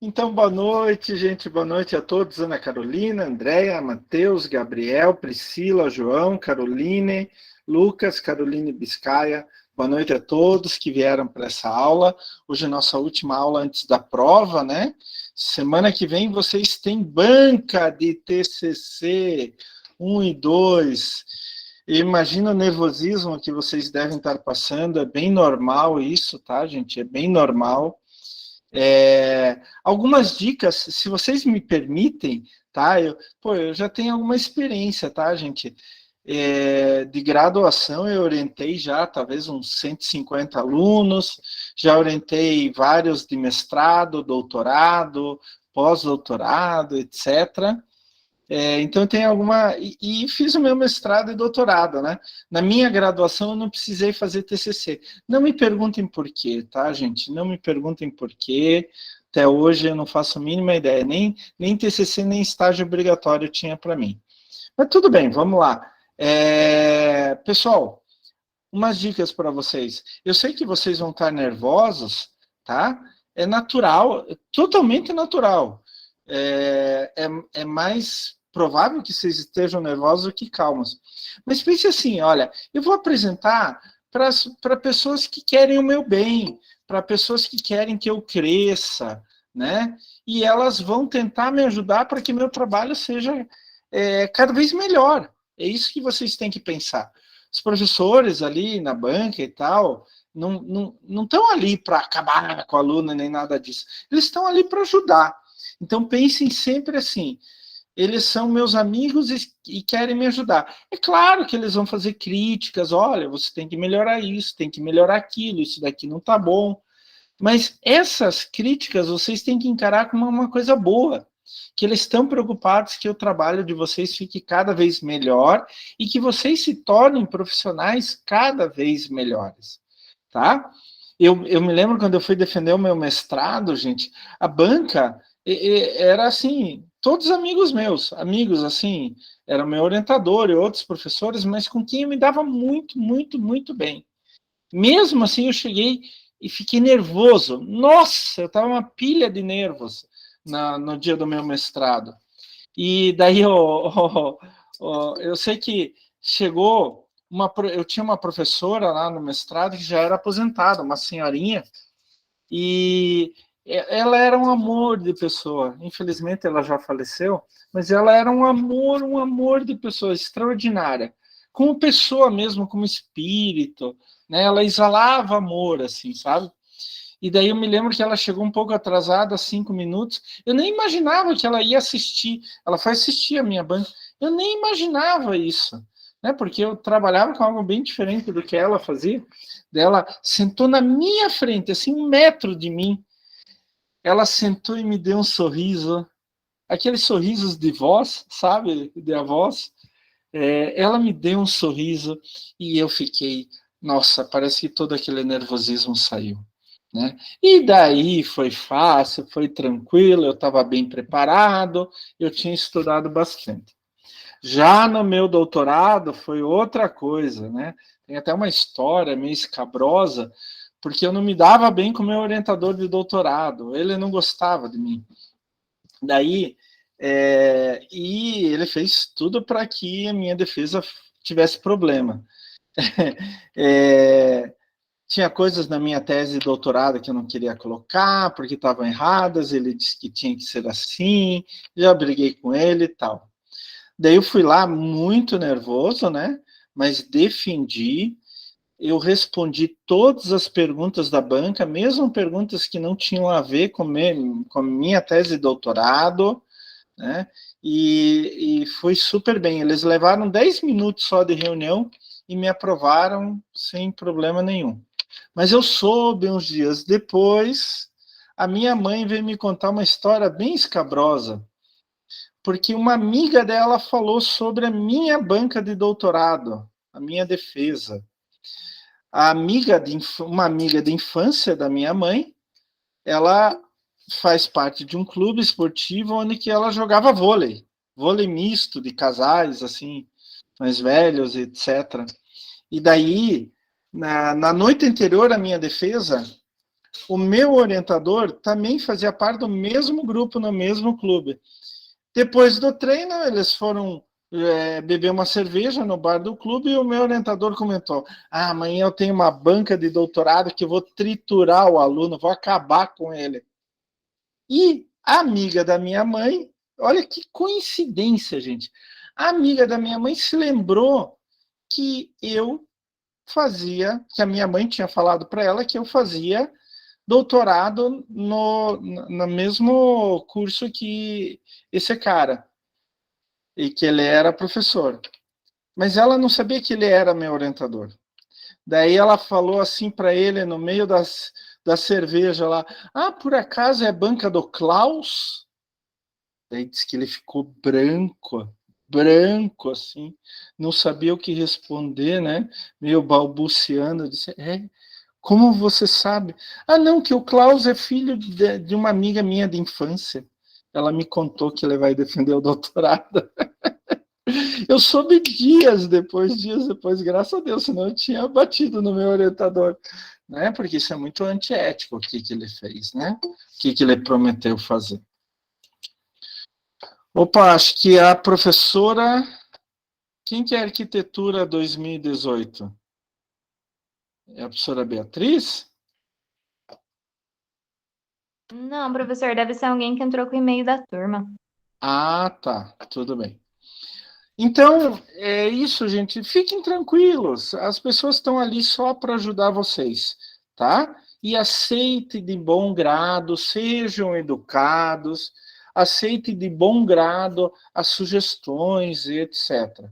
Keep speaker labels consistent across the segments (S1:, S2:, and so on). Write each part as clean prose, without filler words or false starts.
S1: Então, boa noite, gente. Boa noite a todos. Ana Carolina, Andréia, Matheus, Gabriel, Priscila, João, Caroline, Lucas, Caroline Biscaia. Boa noite a todos que vieram para essa aula. Hoje é a nossa última aula antes da prova, né? Semana que vem vocês têm banca de TCC 1 e 2. Imagina o nervosismo que vocês devem estar passando. É bem normal isso, tá, gente? É bem normal. Algumas dicas, se vocês me permitem, tá? Eu já tenho alguma experiência, tá, gente? De graduação, eu orientei já talvez uns 150 alunos, já orientei vários de mestrado, doutorado, pós-doutorado, etc. Então, eu tenho alguma. E fiz o meu mestrado e doutorado, né? Na minha graduação, eu não precisei fazer TCC. Não me perguntem por quê, tá, gente? Não me perguntem por quê. Até hoje eu não faço a mínima ideia. Nem TCC, nem estágio obrigatório tinha para mim. Mas tudo bem, vamos lá. Pessoal, umas dicas para vocês. Eu sei que vocês vão estar nervosos, tá? É natural, é totalmente natural. É mais provável que vocês estejam nervosos do que calmos. Mas pense assim, olha, eu vou apresentar para pessoas que querem o meu bem, para pessoas que querem que eu cresça, né? E elas vão tentar me ajudar para que meu trabalho seja cada vez melhor. É isso que vocês têm que pensar. Os professores ali na banca e tal, não estão ali para acabar com o aluno nem nada disso. Eles estão ali para ajudar. Então pensem sempre assim, eles são meus amigos e querem me ajudar. É claro que eles vão fazer críticas, olha, você tem que melhorar isso, tem que melhorar aquilo, isso daqui não está bom. Mas essas críticas vocês têm que encarar como uma coisa boa, que eles estão preocupados que o trabalho de vocês fique cada vez melhor e que vocês se tornem profissionais cada vez melhores, tá? Eu me lembro quando eu fui defender o meu mestrado, gente, a banca era assim, todos amigos meus, amigos assim, era meu orientador e outros professores, mas com quem eu me dava muito, muito, muito bem. Mesmo assim, eu cheguei e fiquei nervoso. Nossa, eu estava uma pilha de nervos no dia do meu mestrado. E daí eu sei que chegou eu tinha uma professora lá no mestrado que já era aposentada, uma senhorinha, e ela era um amor de pessoa. Infelizmente ela já faleceu, mas ela era um amor de pessoa extraordinária, como pessoa mesmo, como espírito, né? Ela exalava amor, assim, sabe? E daí eu me lembro que ela chegou um pouco atrasada, 5 minutos. Eu nem imaginava que ela ia assistir. Ela foi assistir a minha banca. Eu nem imaginava isso, né? Porque eu trabalhava com algo bem diferente do que ela fazia. Ela sentou na minha frente, assim, 1 metro de mim. Ela sentou e me deu um sorriso. Aqueles sorrisos de voz, sabe? De avós. Ela me deu um sorriso e eu fiquei, nossa, parece que todo aquele nervosismo saiu. Né? E daí foi fácil, foi tranquilo, eu estava bem preparado, eu tinha estudado bastante. Já no meu doutorado foi outra coisa, né? Tem até uma história meio escabrosa, porque eu não me dava bem com o meu orientador de doutorado, ele não gostava de mim. Daí, e ele fez tudo para que a minha defesa tivesse problema. Tinha coisas na minha tese de doutorado que eu não queria colocar, porque estavam erradas, ele disse que tinha que ser assim, já briguei com ele e tal. Daí eu fui lá muito nervoso, né? Mas defendi, eu respondi todas as perguntas da banca, mesmo perguntas que não tinham a ver com a minha tese de doutorado, né? E foi super bem. Eles levaram 10 minutos só de reunião e me aprovaram sem problema nenhum. Mas eu soube uns dias depois, a minha mãe veio me contar uma história bem escabrosa, porque uma amiga dela falou sobre a minha banca de doutorado, a minha defesa. Uma amiga de infância da minha mãe, ela faz parte de um clube esportivo onde que ela jogava vôlei misto de casais assim, mais velhos, etc. E daí, na noite anterior à minha defesa, O meu orientador também fazia parte do mesmo grupo, no mesmo clube. Depois do treino, eles foram beber uma cerveja no bar do clube e o meu orientador comentou: amanhã eu tenho uma banca de doutorado que eu vou triturar o aluno, vou acabar com ele. E a amiga da minha mãe, olha que coincidência, gente. A amiga da minha mãe se lembrou que que a minha mãe tinha falado para ela que eu fazia doutorado no mesmo curso que esse cara, e que ele era professor. Mas ela não sabia que ele era meu orientador. Daí ela falou assim para ele, no meio da cerveja lá, por acaso é banca do Klaus? Daí disse que ele ficou branco assim, não sabia o que responder, né? Meio balbuciando, disse, como você sabe? Não, que o Klaus é filho de uma amiga minha de infância. Ela me contou que ele vai defender o doutorado. Eu soube dias depois, graças a Deus, senão eu tinha batido no meu orientador, né? Porque isso é muito antiético, o que ele fez, né? O que ele prometeu fazer. Opa, acho que a professora... Quem que é arquitetura 2018? É a professora Beatriz?
S2: Não, professor, deve ser alguém que entrou com o e-mail da turma.
S1: Tá, tudo bem. Então, é isso, gente. Fiquem tranquilos. As pessoas estão ali só para ajudar vocês, tá? E aceitem de bom grado, sejam educados, aceitem de bom grado as sugestões e etc.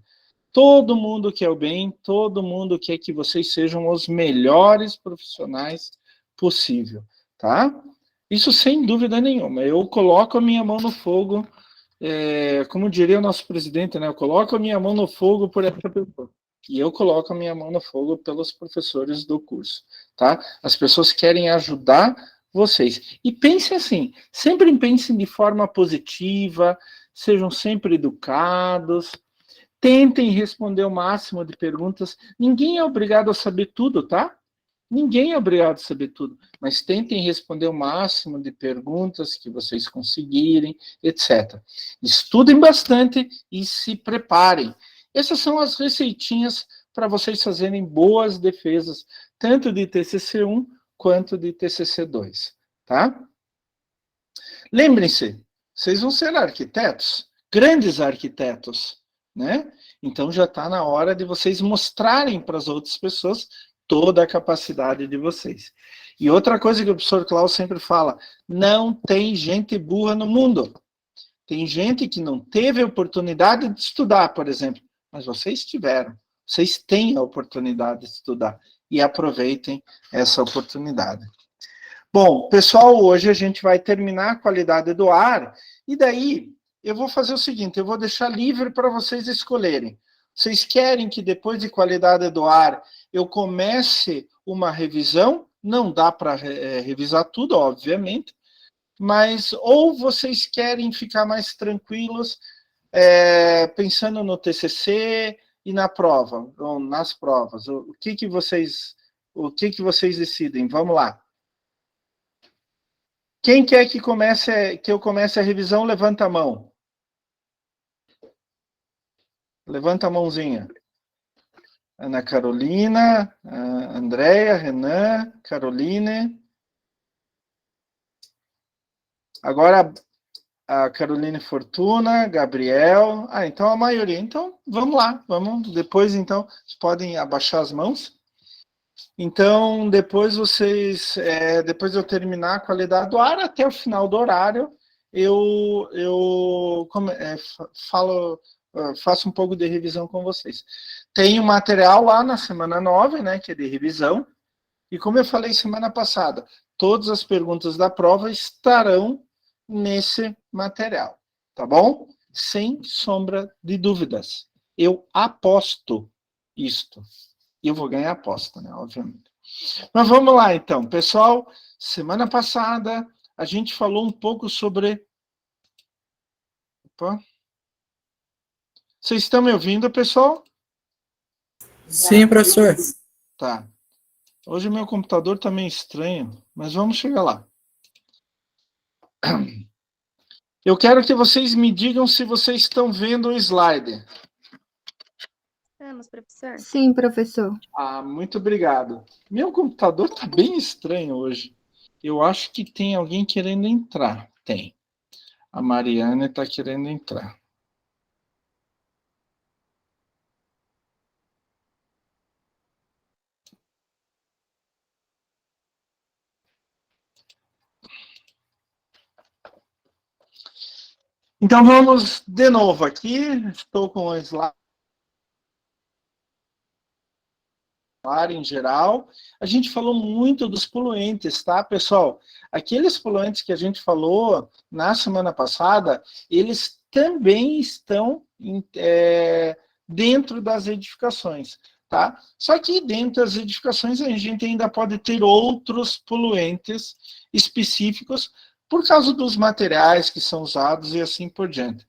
S1: Todo mundo quer o bem, todo mundo quer que vocês sejam os melhores profissionais possível, tá? Isso sem dúvida nenhuma. Eu coloco a minha mão no fogo, como diria o nosso presidente, né? Eu coloco a minha mão no fogo por essa pessoa. E eu coloco a minha mão no fogo pelos professores do curso, tá? As pessoas querem ajudar vocês. E pensem assim, sempre pensem de forma positiva, sejam sempre educados, tentem responder o máximo de perguntas. Ninguém é obrigado a saber tudo, tá? Ninguém é obrigado a saber tudo, mas tentem responder o máximo de perguntas que vocês conseguirem, etc. Estudem bastante e se preparem. Essas são as receitinhas para vocês fazerem boas defesas, tanto de TCC1 quanto de TCC2, tá? Lembrem-se, vocês vão ser arquitetos, grandes arquitetos, né? Então já está na hora de vocês mostrarem para as outras pessoas toda a capacidade de vocês. E outra coisa que o professor Klaus sempre fala, não tem gente burra no mundo. Tem gente que não teve a oportunidade de estudar, por exemplo, mas vocês tiveram. Vocês têm a oportunidade de estudar e aproveitem essa oportunidade. Bom, pessoal, hoje a gente vai terminar a qualidade do ar e daí eu vou fazer o seguinte, eu vou deixar livre para vocês escolherem. Vocês querem que depois de qualidade do ar eu comece uma revisão? Não dá para revisar tudo, obviamente, mas ou vocês querem ficar mais tranquilos pensando no TCC e na prova, ou nas provas. O que vocês decidem? Vamos lá. Quem quer que eu comece a revisão, levanta a mão. Levanta a mãozinha. Ana Carolina, Andréia, Renan, Caroline. Agora a Caroline Fortuna, Gabriel. Então a maioria. Então vamos lá, vamos. Depois então vocês podem abaixar as mãos. Então depois depois de eu terminar a qualidade do ar até o final do horário, eu faço um pouco de revisão com vocês. Tem um material lá na semana 9, né, que é de revisão. E como eu falei semana passada, todas as perguntas da prova estarão nesse material, tá bom? Sem sombra de dúvidas. Eu aposto isto. E eu vou ganhar a aposta, né, obviamente. Mas vamos lá, então. Pessoal, semana passada a gente falou um pouco sobre... Opa. Vocês estão me ouvindo, pessoal?
S3: Sim, professor.
S1: Tá. Hoje meu computador tá meio estranho. mas vamos chegar lá. Eu quero que vocês me digam se vocês estão vendo o slide.
S2: Estamos, professor.
S3: Sim, professor.
S1: Ah, muito obrigado. Meu computador está bem estranho hoje. Eu acho que tem alguém querendo entrar. Tem. A Mariane está querendo entrar. Então vamos de novo aqui. Estou com o slide em geral. A gente falou muito dos poluentes, tá, pessoal? Aqueles poluentes que a gente falou na semana passada, eles também estão dentro das edificações, tá? Só que dentro das edificações a gente ainda pode ter outros poluentes específicos por causa dos materiais que são usados e assim por diante.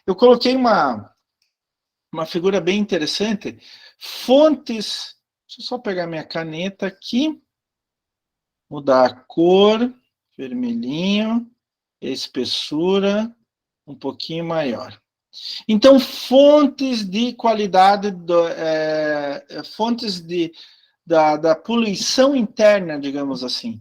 S1: Eu coloquei uma figura bem interessante, fontes. Deixa eu só pegar minha caneta aqui, mudar a cor, vermelhinho, espessura, um pouquinho maior. Então, fontes de qualidade, fontes da poluição interna, digamos assim.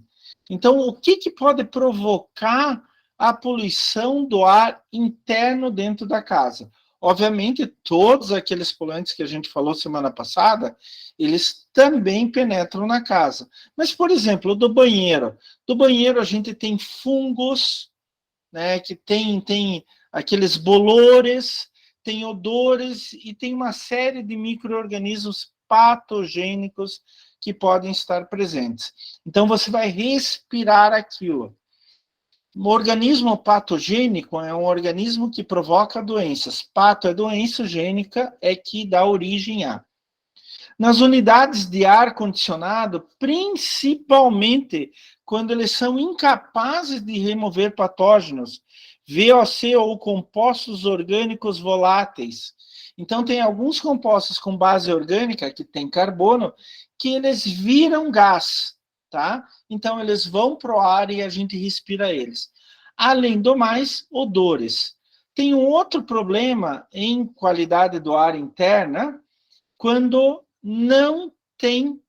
S1: Então, o que pode provocar a poluição do ar interno dentro da casa? Obviamente, todos aqueles poluentes que a gente falou semana passada, eles também penetram na casa. Mas, por exemplo, do banheiro. Do banheiro a gente tem fungos, né, que tem aqueles bolores, tem odores e tem uma série de micro-organismos patogênicos que podem estar presentes. Então, você vai respirar aquilo. Um organismo patogênico é um organismo que provoca doenças. Pato é doença, gênica é que dá origem a. Nas unidades de ar-condicionado, principalmente quando eles são incapazes de remover patógenos, VOC ou compostos orgânicos voláteis. Então, tem alguns compostos com base orgânica, que tem carbono, que eles viram gás, tá? Então, eles vão para o ar e a gente respira eles. Além do mais, odores. Tem um outro problema em qualidade do ar interna, quando não tem...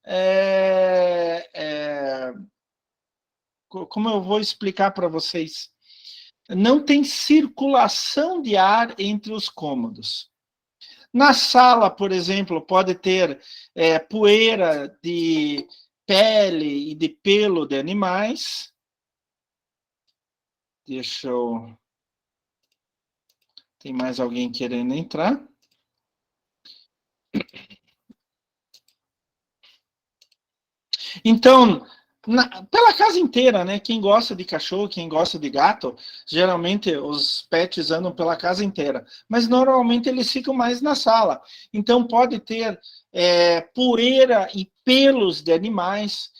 S1: como eu vou explicar para vocês? Não tem circulação de ar entre os cômodos. Na sala, por exemplo, pode ter poeira de pele e de pelo de animais. Deixa eu... Tem mais alguém querendo entrar? Então, pela casa inteira, né? Quem gosta de cachorro, quem gosta de gato, geralmente os pets andam pela casa inteira. Mas normalmente eles ficam mais na sala. Então pode ter poeira e pelos de animais.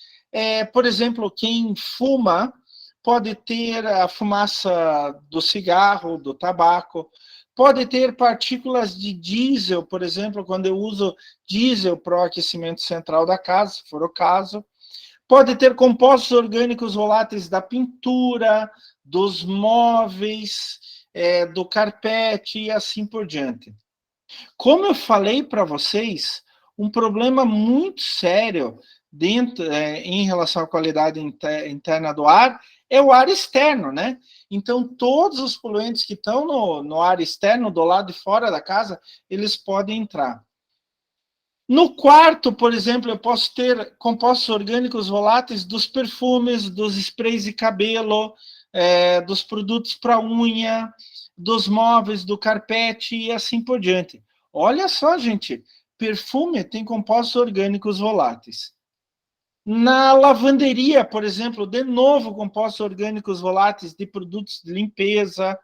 S1: Por exemplo, quem fuma pode ter a fumaça do cigarro, do tabaco. Pode ter partículas de diesel, por exemplo, quando eu uso diesel para o aquecimento central da casa, se for o caso. Pode ter compostos orgânicos voláteis da pintura, dos móveis, do carpete e assim por diante. Como eu falei para vocês, um problema muito sério em relação à qualidade interna do ar é o ar externo, né? Então, todos os poluentes que estão no ar externo, do lado de fora da casa, eles podem entrar. No quarto, por exemplo, eu posso ter compostos orgânicos voláteis dos perfumes, dos sprays de cabelo, dos produtos para unha, dos móveis, do carpete e assim por diante. Olha só, gente, perfume tem compostos orgânicos voláteis. Na lavanderia, por exemplo, de novo, compostos orgânicos voláteis de produtos de limpeza,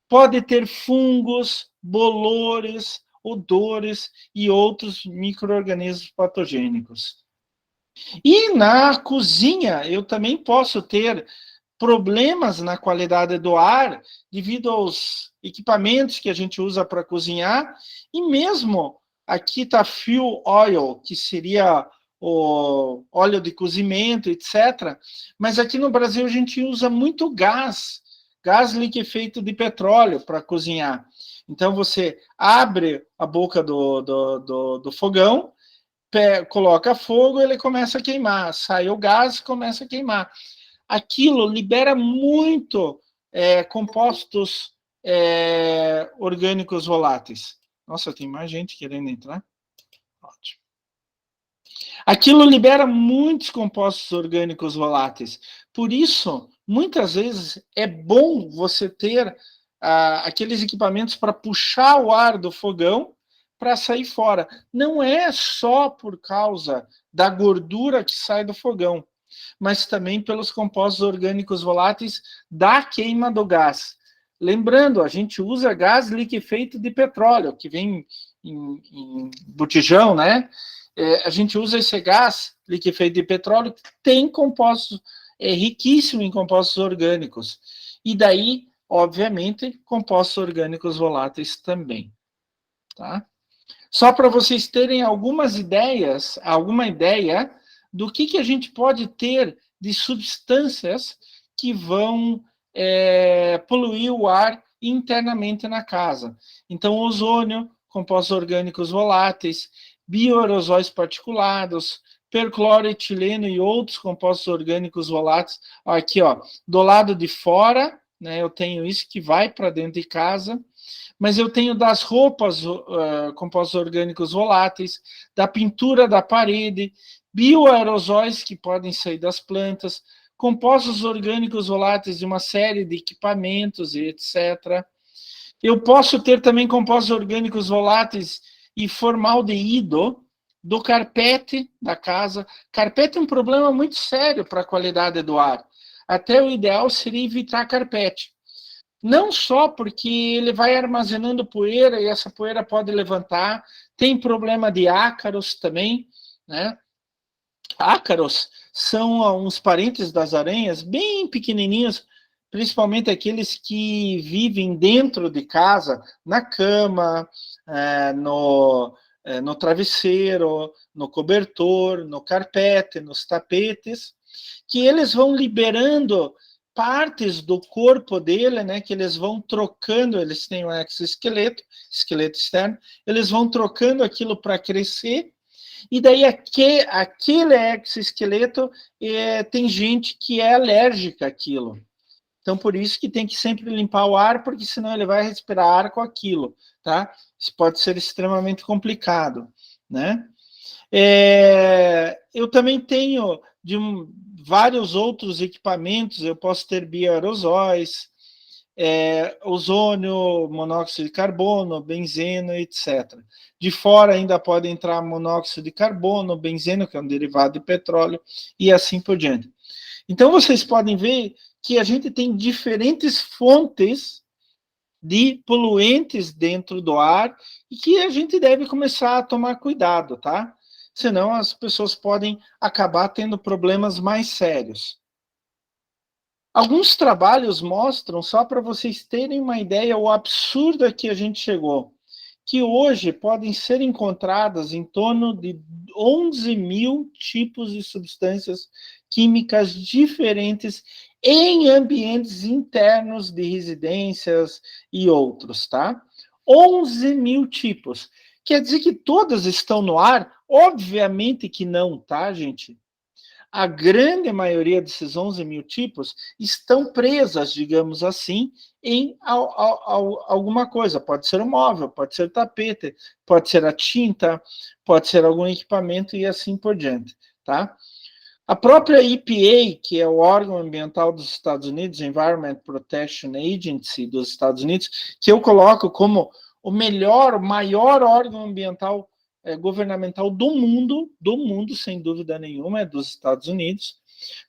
S1: pode ter fungos, bolores, odores e outros micro-organismos patogênicos. E na cozinha, eu também posso ter problemas na qualidade do ar devido aos equipamentos que a gente usa para cozinhar, e mesmo aqui está fuel oil, que seria o óleo de cozimento, etc. Mas aqui no Brasil a gente usa muito gás liquefeito de petróleo para cozinhar. Então você abre a boca do fogão, coloca fogo, ele começa a queimar, sai o gás, começa a queimar. Aquilo libera muito compostos orgânicos voláteis. Nossa, tem mais gente querendo entrar. Ótimo. Aquilo libera muitos compostos orgânicos voláteis. Por isso, muitas vezes é bom você ter aqueles equipamentos para puxar o ar do fogão para sair fora. Não é só por causa da gordura que sai do fogão, mas também pelos compostos orgânicos voláteis da queima do gás. Lembrando, a gente usa gás liquefeito de petróleo, que vem em botijão, né? A gente usa esse gás liquefeito de petróleo que tem compostos, riquíssimo em compostos orgânicos. E daí, obviamente, compostos orgânicos voláteis também. Tá? Só para vocês terem alguma ideia do que a gente pode ter de substâncias que vão poluir o ar internamente na casa. Então, ozônio, compostos orgânicos voláteis, bioaerosóis particulados, percloroetileno e outros compostos orgânicos voláteis. Aqui, ó, do lado de fora, né, eu tenho isso que vai para dentro de casa, mas eu tenho das roupas compostos orgânicos voláteis, da pintura da parede, bioaerosóis que podem sair das plantas, compostos orgânicos voláteis de uma série de equipamentos e etc. Eu posso ter também compostos orgânicos voláteis e formaldeído do carpete da casa. Carpete é um problema muito sério para a qualidade do ar. Até o ideal seria evitar carpete. Não só porque ele vai armazenando poeira e essa poeira pode levantar, tem problema de ácaros também, né? Ácaros são uns parentes das aranhas, bem pequenininhos, principalmente aqueles que vivem dentro de casa, na cama, no travesseiro, no cobertor, no carpete, nos tapetes, que eles vão liberando partes do corpo dele, né, que eles vão trocando, eles têm um exoesqueleto, esqueleto externo, eles vão trocando aquilo para crescer, e daí aquele exoesqueleto tem gente que é alérgica àquilo. Então, por isso que tem que sempre limpar o ar, porque senão ele vai respirar ar com aquilo, tá? Isso pode ser extremamente complicado, né? Eu também tenho vários outros equipamentos, eu posso ter bioaerosóis, ozônio, monóxido de carbono, benzeno, etc. De fora ainda pode entrar monóxido de carbono, benzeno, que é um derivado de petróleo, e assim por diante. Então, vocês podem ver que a gente tem diferentes fontes de poluentes dentro do ar e que a gente deve começar a tomar cuidado, tá? Senão as pessoas podem acabar tendo problemas mais sérios. Alguns trabalhos mostram, só para vocês terem uma ideia, o absurdo a que a gente chegou, que hoje podem ser encontradas em torno de 11 mil tipos de substâncias químicas diferentes em ambientes internos de residências e outros, tá? 11 mil tipos. Quer dizer que todas estão no ar? Obviamente que não, tá, gente? A grande maioria desses 11 mil tipos estão presas, digamos assim, em alguma coisa. Pode ser um móvel, pode ser tapete, pode ser a tinta, pode ser algum equipamento e assim por diante, tá? A própria EPA, que é o órgão ambiental dos Estados Unidos, Environment Protection Agency dos Estados Unidos, que eu coloco como o maior órgão ambiental governamental do mundo, sem dúvida nenhuma, é dos Estados Unidos,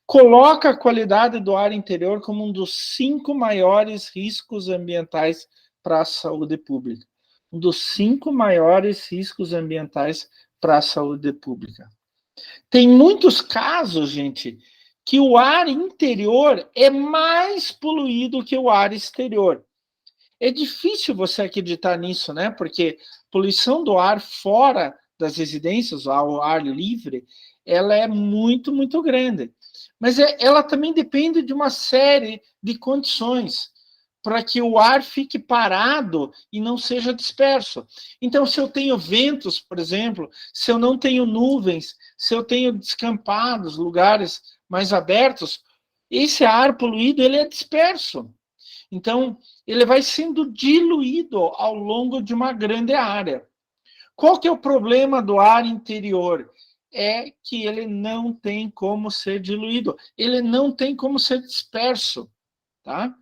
S1: coloca a qualidade do ar interior como um dos 5 maiores riscos ambientais para a saúde pública. Um dos 5 maiores riscos ambientais para a saúde pública. Tem muitos casos, gente, que o ar interior é mais poluído que o ar exterior. É difícil você acreditar nisso, né? Porque poluição do ar fora das residências, ao ar livre, ela é muito, muito grande. Mas ela também depende de uma série de condições para que o ar fique parado e não seja disperso. Então, se eu tenho ventos, por exemplo, se eu não tenho nuvens, se eu tenho descampados, lugares mais abertos, esse ar poluído ele é disperso. Então, ele vai sendo diluído ao longo de uma grande área. Qual que é o problema do ar interior? É que ele não tem como ser diluído, ele não tem como ser disperso, tá?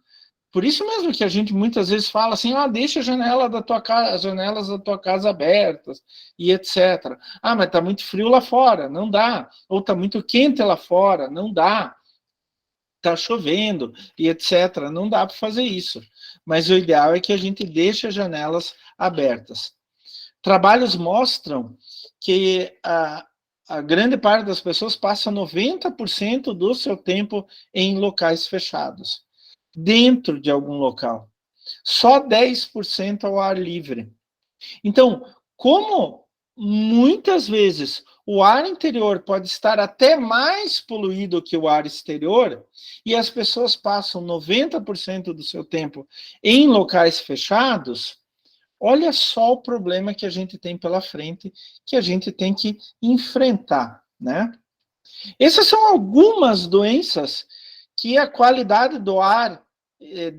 S1: Por isso mesmo que a gente muitas vezes fala assim, deixa as janelas da tua casa abertas e etc. Mas está muito frio lá fora, não dá. Ou está muito quente lá fora, não dá. Está chovendo e etc. Não dá para fazer isso. Mas o ideal é que a gente deixe as janelas abertas. Trabalhos mostram que a grande parte das pessoas passa 90% do seu tempo em locais fechados, dentro de algum local. Só 10% ao ar livre. Então, como muitas vezes o ar interior pode estar até mais poluído que o ar exterior, e as pessoas passam 90% do seu tempo em locais fechados, olha só o problema que a gente tem pela frente, que a gente tem que enfrentar, né? Essas são algumas doenças que a qualidade do ar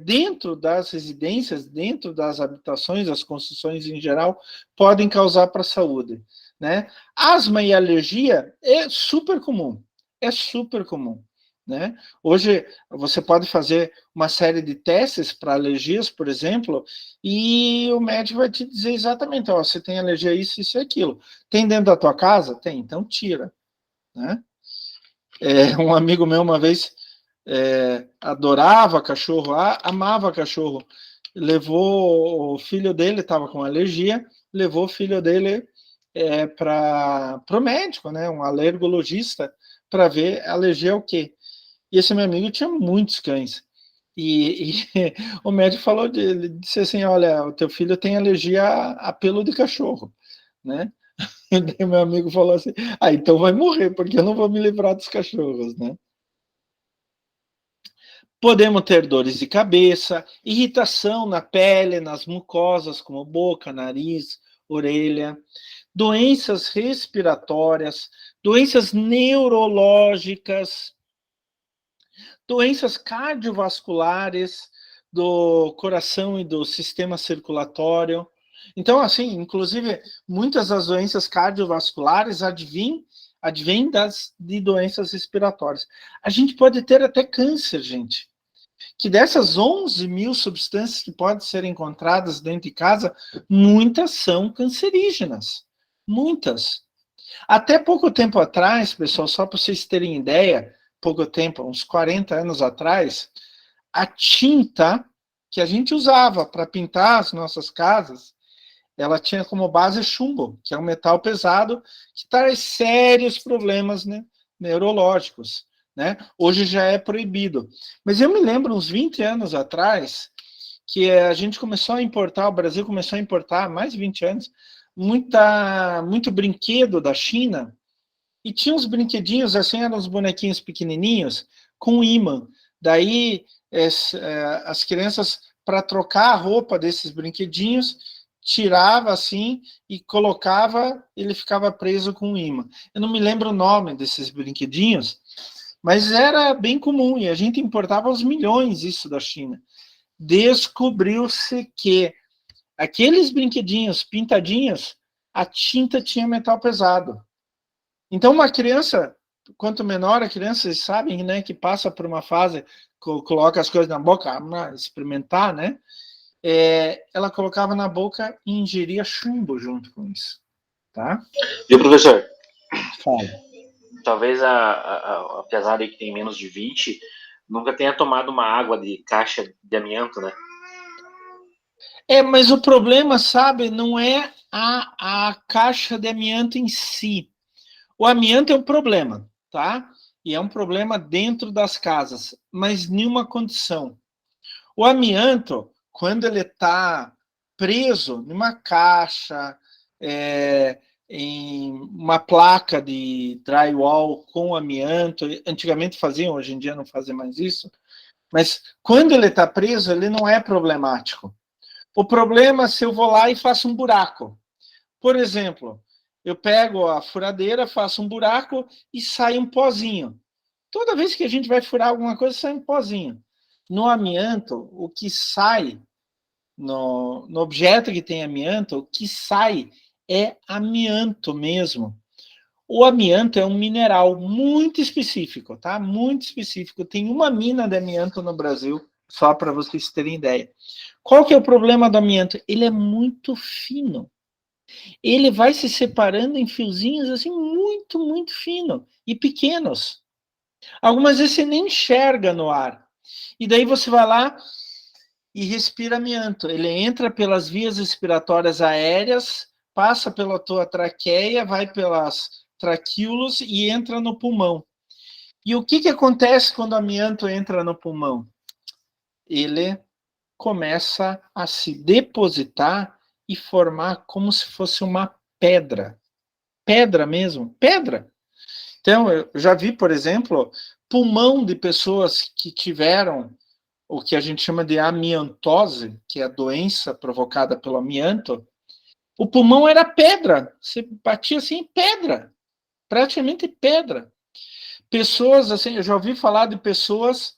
S1: dentro das residências, dentro das habitações, das construções em geral, podem causar para a saúde, né? Asma e alergia é super comum, é super comum. Né? Hoje você pode fazer uma série de testes para alergias, por exemplo, e o médico vai te dizer exatamente, você tem alergia a isso, isso e aquilo. Tem dentro da tua casa? Tem, então tira. Né? Um amigo meu uma vez adorava cachorro, amava cachorro, levou o filho dele, estava com alergia, levou o filho dele para o médico, né, um alergologista, para ver alergia ao quê. E esse meu amigo tinha muitos cães. E o médico falou, ele disse assim, olha, o teu filho tem alergia a pelo de cachorro, né? E daí meu amigo falou assim, então vai morrer, porque eu não vou me livrar dos cachorros, né? Podemos ter dores de cabeça, irritação na pele, nas mucosas, como boca, nariz, orelha, doenças respiratórias, doenças neurológicas, doenças cardiovasculares do coração e do sistema circulatório. Então, assim, inclusive, muitas das doenças cardiovasculares advêm de doenças respiratórias. A gente pode ter até câncer, gente. Que dessas 11 mil substâncias que podem ser encontradas dentro de casa, muitas são cancerígenas. Muitas. Até pouco tempo atrás, pessoal, só para vocês terem ideia, pouco tempo, uns 40 anos atrás, a tinta que a gente usava para pintar as nossas casas, ela tinha como base chumbo, que é um metal pesado que traz sérios problemas, né, neurológicos. Né? Hoje já é proibido. Mas eu me lembro, uns 20 anos atrás, que a gente começou a importar, o Brasil começou a importar, mais de 20 anos, muito brinquedo da China, e tinha uns brinquedinhos, assim, eram uns bonequinhos pequenininhos, com ímã. Daí, as crianças, para trocar a roupa desses brinquedinhos, tirava assim e colocava, ele ficava preso com um ímã. Eu não me lembro o nome desses brinquedinhos, mas era bem comum, e a gente importava aos milhões isso da China. Descobriu-se que aqueles brinquedinhos pintadinhos, a tinta tinha metal pesado. Então, uma criança, quanto menor a criança, vocês sabem, né, que passa por uma fase, coloca as coisas na boca, experimentar, né? Ela colocava na boca e ingeria chumbo junto com isso, tá?
S3: Viu, professor?
S1: Fala.
S3: Talvez a pesada que tem menos de 20 nunca tenha tomado uma água de caixa de amianto, né?
S1: Mas o problema, sabe, não é a caixa de amianto em si. O amianto é um problema, tá? E é um problema dentro das casas, mas nenhuma condição. O amianto, quando ele está preso numa caixa, em uma placa de drywall com amianto. Antigamente faziam, hoje em dia não fazem mais isso. Mas quando ele está preso, ele não é problemático. O problema é se eu vou lá e faço um buraco. Por exemplo, eu pego a furadeira, faço um buraco e sai um pozinho. Toda vez que a gente vai furar alguma coisa, sai um pozinho. No amianto, o que sai, no objeto que tem amianto, o que sai é amianto mesmo. O amianto é um mineral muito específico, tá? Muito específico. Tem uma mina de amianto no Brasil, só para vocês terem ideia. Qual que é o problema do amianto? Ele é muito fino. Ele vai se separando em fiozinhos assim muito, muito fino e pequenos. Algumas vezes você nem enxerga no ar. E daí você vai lá e respira amianto. Ele entra pelas vias respiratórias aéreas, passa pela tua traqueia, vai pelas traquíolos e entra no pulmão. E o que acontece quando o amianto entra no pulmão? Ele começa a se depositar e formar como se fosse uma pedra. Pedra mesmo, pedra. Então, eu já vi, por exemplo, pulmão de pessoas que tiveram o que a gente chama de amiantose, que é a doença provocada pelo amianto. O pulmão era pedra, você batia assim em pedra, praticamente pedra. Pessoas, assim, eu já ouvi falar de pessoas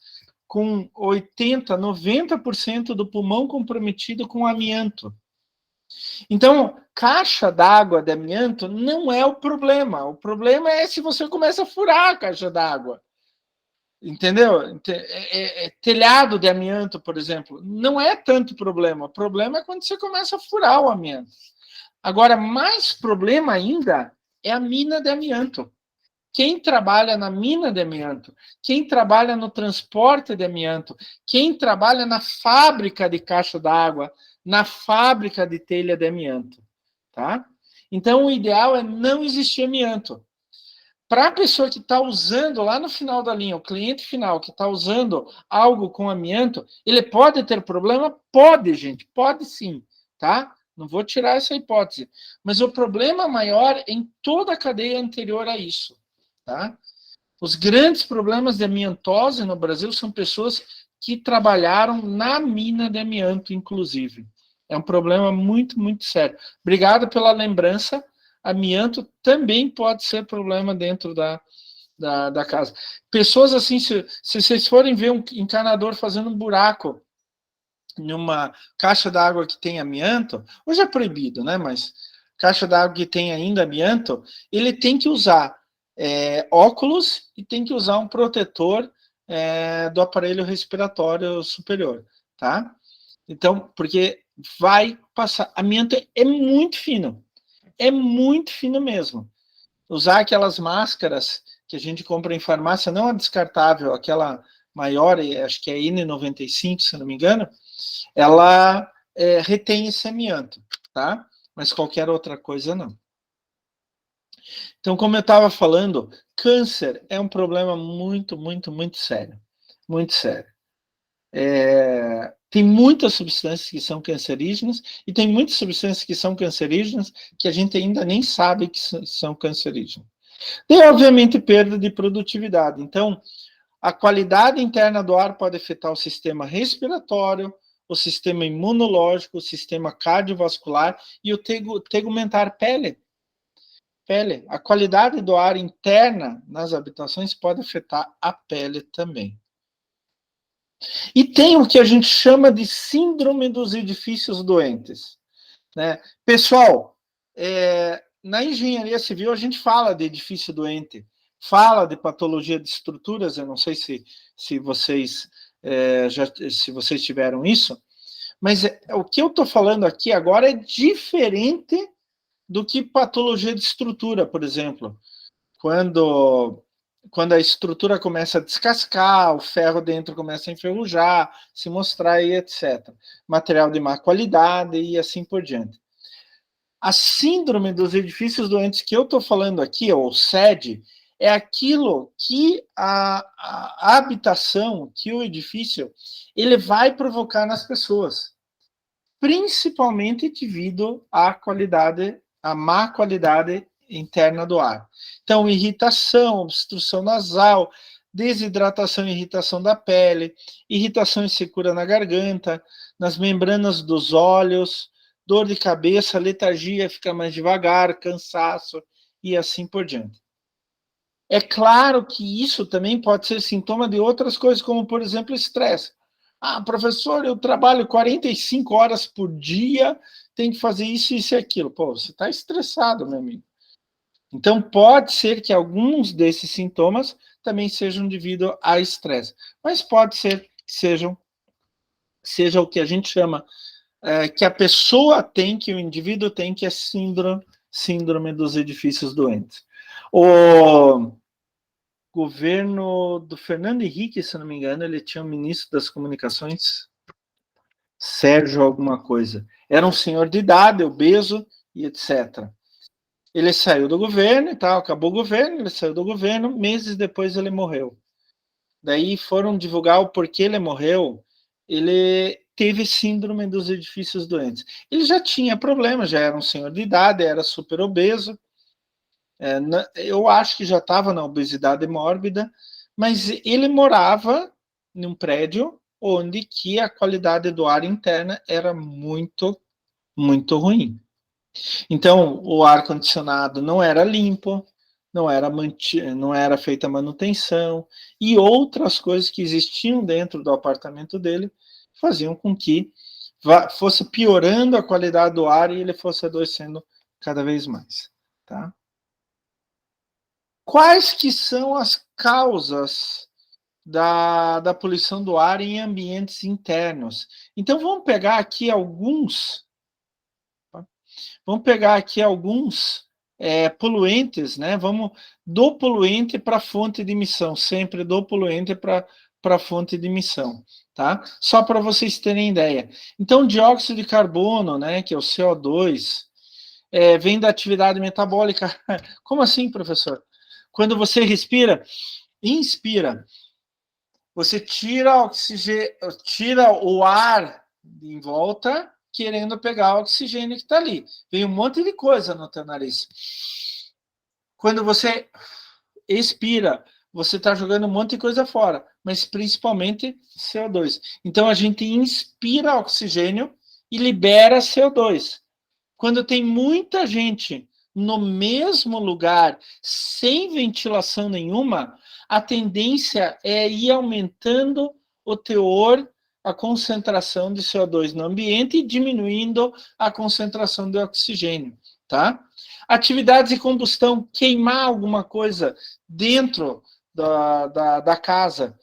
S1: com 80%, 90% do pulmão comprometido com amianto. Então, caixa d'água de amianto não é o problema. O problema é se você começa a furar a caixa d'água. Entendeu? Telhado de amianto, por exemplo, não é tanto problema. O problema é quando você começa a furar o amianto. Agora, mais problema ainda é a mina de amianto. Quem trabalha na mina de amianto, quem trabalha no transporte de amianto, quem trabalha na fábrica de caixa d'água, na fábrica de telha de amianto, tá? Então, o ideal é não existir amianto. Para a pessoa que está usando lá no final da linha, o cliente final que está usando algo com amianto, ele pode ter problema? Pode, gente, pode sim, tá? Não vou tirar essa hipótese. Mas o problema maior é em toda a cadeia anterior a isso, tá? Os grandes problemas de amiantose no Brasil são pessoas que trabalharam na mina de amianto, inclusive. É um problema muito, muito sério. Obrigado pela lembrança. Amianto também pode ser problema dentro da casa. Pessoas assim, se vocês forem ver um encanador fazendo um buraco numa caixa d'água que tem amianto, hoje é proibido, né? Mas caixa d'água que tem ainda amianto, ele tem que usar óculos e tem que usar um protetor do aparelho respiratório superior, tá? Então, porque vai passar. Amianto é muito fino. É muito fino mesmo. Usar aquelas máscaras que a gente compra em farmácia, não a descartável, aquela maior, acho que é N95, se não me engano, ela retém esse amianto, tá? Mas qualquer outra coisa não. Então, como eu estava falando, câncer é um problema muito, muito, muito sério. Muito sério. Tem muitas substâncias que são cancerígenas e tem muitas substâncias que são cancerígenas que a gente ainda nem sabe que são cancerígenas. Tem, obviamente, perda de produtividade. Então, a qualidade interna do ar pode afetar o sistema respiratório, o sistema imunológico, o sistema cardiovascular e o tegumentar pele. A qualidade do ar interna nas habitações pode afetar a pele também. E tem o que a gente chama de síndrome dos edifícios doentes, né? Pessoal, na engenharia civil a gente fala de edifício doente, fala de patologia de estruturas, eu não sei se vocês se vocês tiveram isso, mas o que eu estou falando aqui agora é diferente do que patologia de estrutura, por exemplo. Quando a estrutura começa a descascar, o ferro dentro começa a enferrujar, se mostrar e etc. Material de má qualidade e assim por diante. A síndrome dos edifícios doentes que eu estou falando aqui, ou SED, é aquilo que a habitação, que o edifício, ele vai provocar nas pessoas, principalmente devido à qualidade a má qualidade interna do ar. Então, irritação, obstrução nasal, desidratação e irritação da pele, irritação e secura na garganta, nas membranas dos olhos, dor de cabeça, letargia, fica mais devagar, cansaço e assim por diante. É claro que isso também pode ser sintoma de outras coisas, como, por exemplo, estresse. Ah, professor, eu trabalho 45 horas por dia, tenho que fazer isso, isso e aquilo. Pô, você está estressado, meu amigo. Então, pode ser que alguns desses sintomas também sejam devido a estresse. Mas pode ser que seja o que a gente chama, que a pessoa tem, que o indivíduo tem, que é síndrome dos edifícios doentes. O governo do Fernando Henrique, se não me engano, ele tinha um ministro das comunicações, Sérgio alguma coisa. Era um senhor de idade, obeso e etc. Ele saiu do governo e tal, acabou o governo, ele saiu do governo, meses depois ele morreu. Daí foram divulgar o porquê ele morreu. Ele teve síndrome dos edifícios doentes. Ele já tinha problema, já era um senhor de idade, era super obeso. Eu acho que já estava na obesidade mórbida, mas ele morava num prédio onde que a qualidade do ar interna era muito, muito ruim. Então, o ar-condicionado não era limpo, não era feita manutenção, e outras coisas que existiam dentro do apartamento dele faziam com que fosse piorando a qualidade do ar e ele fosse adoecendo cada vez mais. Tá? Quais que são as causas da poluição do ar em ambientes internos? Então, vamos pegar aqui alguns poluentes, né? Vamos do poluente para a fonte de emissão, sempre do poluente para a fonte de emissão, tá? Só para vocês terem ideia. Então, dióxido de carbono, né, que é o CO2, vem da atividade metabólica. Como assim, professor? Quando você inspira, você tira o ar em volta, querendo pegar o oxigênio que está ali. Vem um monte de coisa no teu nariz. Quando você expira, você está jogando um monte de coisa fora, mas principalmente CO2. Então, a gente inspira oxigênio e libera CO2. Quando tem muita gente no mesmo lugar, sem ventilação nenhuma, a tendência é ir aumentando o teor, a concentração de CO2 no ambiente e diminuindo a concentração de oxigênio, tá? Atividades de combustão, queimar alguma coisa dentro da casa,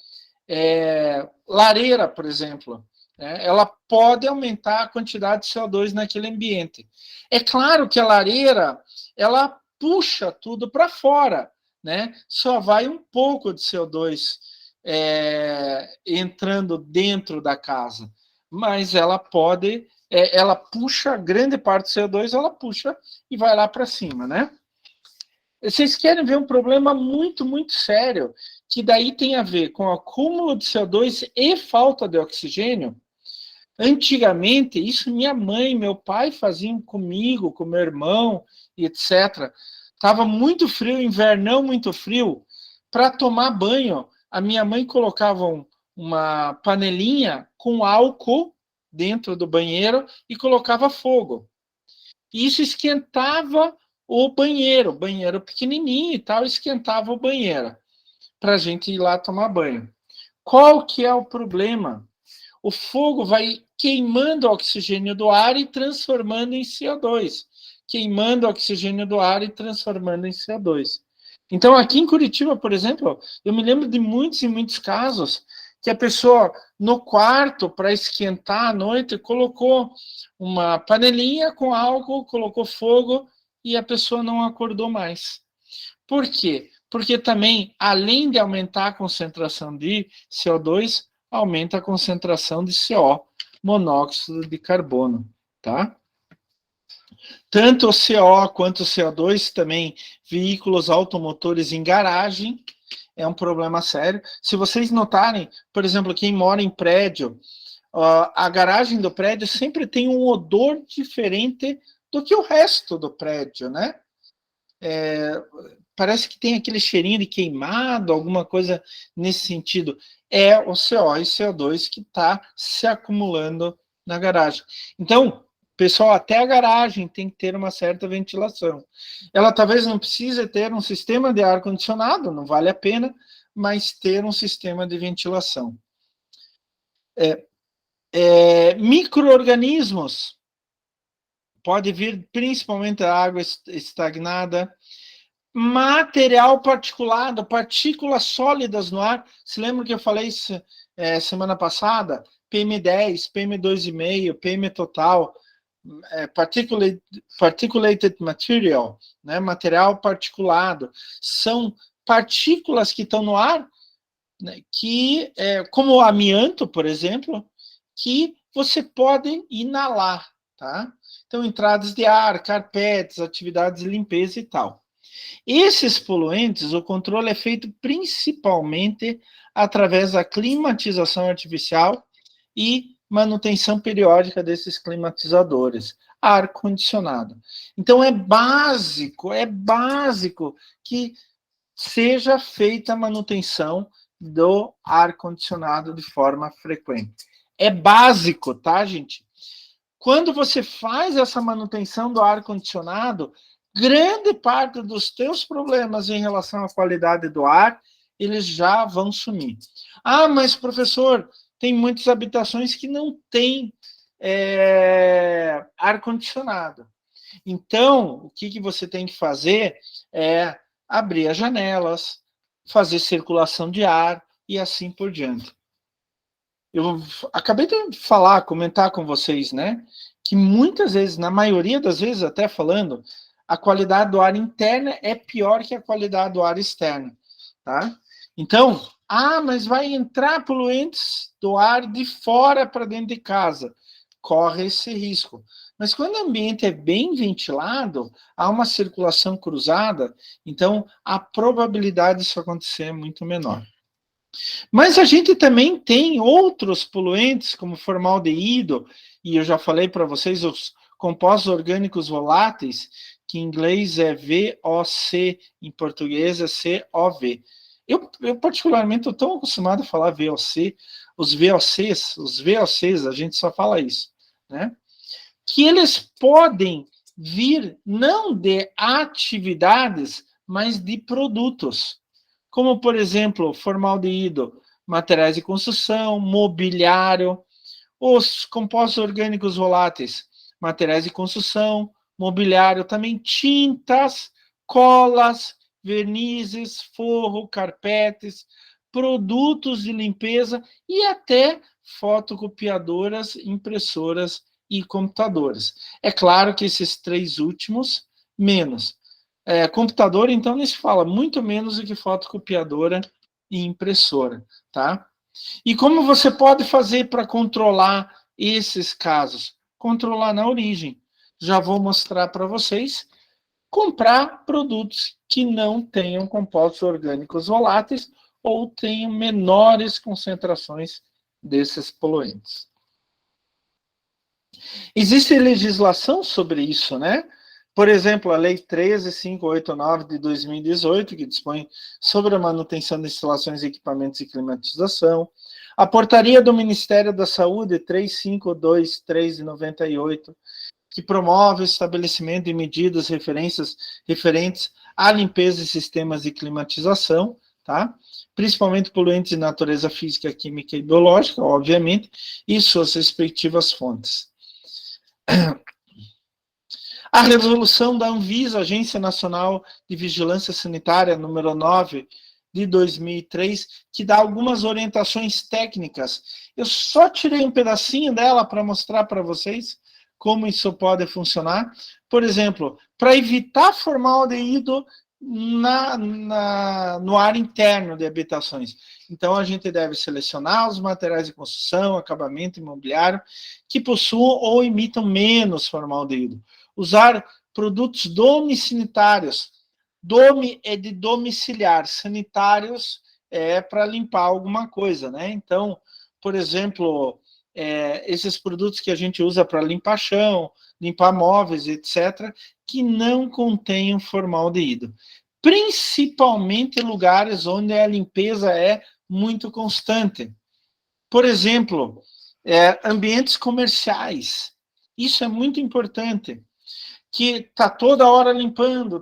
S1: lareira, por exemplo, ela pode aumentar a quantidade de CO2 naquele ambiente. É claro que a lareira, ela puxa tudo para fora, né? Só vai um pouco de CO2 entrando dentro da casa, mas ela pode, ela puxa grande parte do CO2, ela puxa e vai lá para cima, né? Vocês querem ver um problema muito, muito sério, que daí tem a ver com acúmulo de CO2 e falta de oxigênio? Antigamente, isso minha mãe, meu pai faziam comigo, com meu irmão, etc. Estava muito frio, invernão muito frio. Para tomar banho, a minha mãe colocava uma panelinha com álcool dentro do banheiro e colocava fogo. Isso esquentava o banheiro pequenininho e tal, esquentava o banheiro para a gente ir lá tomar banho. Qual que é o problema? O fogo vai queimando o oxigênio do ar e transformando em CO2. Queimando o oxigênio do ar e transformando em CO2. Então, aqui em Curitiba, por exemplo, eu me lembro de muitos e muitos casos que a pessoa, no quarto, para esquentar à noite, colocou uma panelinha com álcool, colocou fogo e a pessoa não acordou mais. Por quê? Porque também, além de aumentar a concentração de CO2, aumenta a concentração de CO, monóxido de carbono, tá? Tanto o CO quanto o CO2 também, veículos automotores em garagem, é um problema sério. Se vocês notarem, por exemplo, quem mora em prédio, a garagem do prédio sempre tem um odor diferente do que o resto do prédio, né? Parece que tem aquele cheirinho de queimado, alguma coisa nesse sentido. É o CO e CO2 que está se acumulando na garagem. Então, pessoal, até a garagem tem que ter uma certa ventilação. Ela talvez não precise ter um sistema de ar-condicionado, não vale a pena, mas ter um sistema de ventilação. Micro-organismos, pode vir principalmente a água estagnada, material particulado, partículas sólidas no ar. Se lembra que eu falei semana passada? PM10, PM2,5, PM total, particulated material, né? Material particulado. São partículas que estão no ar, né? Que, como o amianto, por exemplo, que você pode inalar, tá? Então, entradas de ar, carpetes, atividades de limpeza e tal. Esses poluentes, o controle é feito principalmente através da climatização artificial e manutenção periódica desses climatizadores, ar-condicionado. Então, é básico que seja feita a manutenção do ar-condicionado de forma frequente. É básico, tá, gente? Quando você faz essa manutenção do ar-condicionado, grande parte dos teus problemas em relação à qualidade do ar, eles já vão sumir. Ah, mas professor, tem muitas habitações que não têm ar-condicionado. Então, o que você tem que fazer é abrir as janelas, fazer circulação de ar e assim por diante. Eu acabei de comentar com vocês, né, que muitas vezes, na maioria das vezes, até falando, a qualidade do ar interno é pior que a qualidade do ar externo, tá? Então, mas vai entrar poluentes do ar de fora para dentro de casa. Corre esse risco. Mas quando o ambiente é bem ventilado, há uma circulação cruzada, então a probabilidade disso acontecer é muito menor. Mas a gente também tem outros poluentes, como formaldeído, e eu já falei para vocês, os compostos orgânicos voláteis, que em inglês é VOC, em português é COV. Eu particularmente, estou tão acostumado a falar VOC, os VOCs, a gente só fala isso, né? Que eles podem vir não de atividades, mas de produtos. Como, por exemplo, formaldeído, materiais de construção, mobiliário, os compostos orgânicos voláteis, materiais de construção, mobiliário, também tintas, colas, vernizes, forro, carpetes, produtos de limpeza e até fotocopiadoras, impressoras e computadores. É claro que esses três últimos, menos. Computador, então, nem se fala, muito menos do que fotocopiadora e impressora, tá? E como você pode fazer para controlar esses casos? Controlar na origem. Já vou mostrar para vocês. Comprar produtos que não tenham compostos orgânicos voláteis ou tenham menores concentrações desses poluentes. Existe legislação sobre isso, né? Por exemplo, a Lei 13.589 de 2018, que dispõe sobre a manutenção de instalações, equipamentos e climatização. A Portaria do Ministério da Saúde 3523 de 98, que promove o estabelecimento de medidas referentes à limpeza de sistemas de climatização, tá? Principalmente poluentes de natureza física, química e biológica, obviamente, e suas respectivas fontes. A resolução da Anvisa, Agência Nacional de Vigilância Sanitária, número 9, de 2003, que dá algumas orientações técnicas. Eu só tirei um pedacinho dela para mostrar para vocês como isso pode funcionar. Por exemplo, para evitar formaldeído no ar interno de habitações. Então, a gente deve selecionar os materiais de construção, acabamento imobiliário, que possuam ou imitam menos formaldeído. Usar produtos domiciliários. É de domiciliar, sanitários é para limpar alguma coisa, né? Então, por exemplo, esses produtos que a gente usa para limpar chão, limpar móveis, etc., que não contenham formaldeído. Principalmente lugares onde a limpeza é muito constante. Por exemplo, ambientes comerciais. Isso é muito importante. Que está toda hora limpando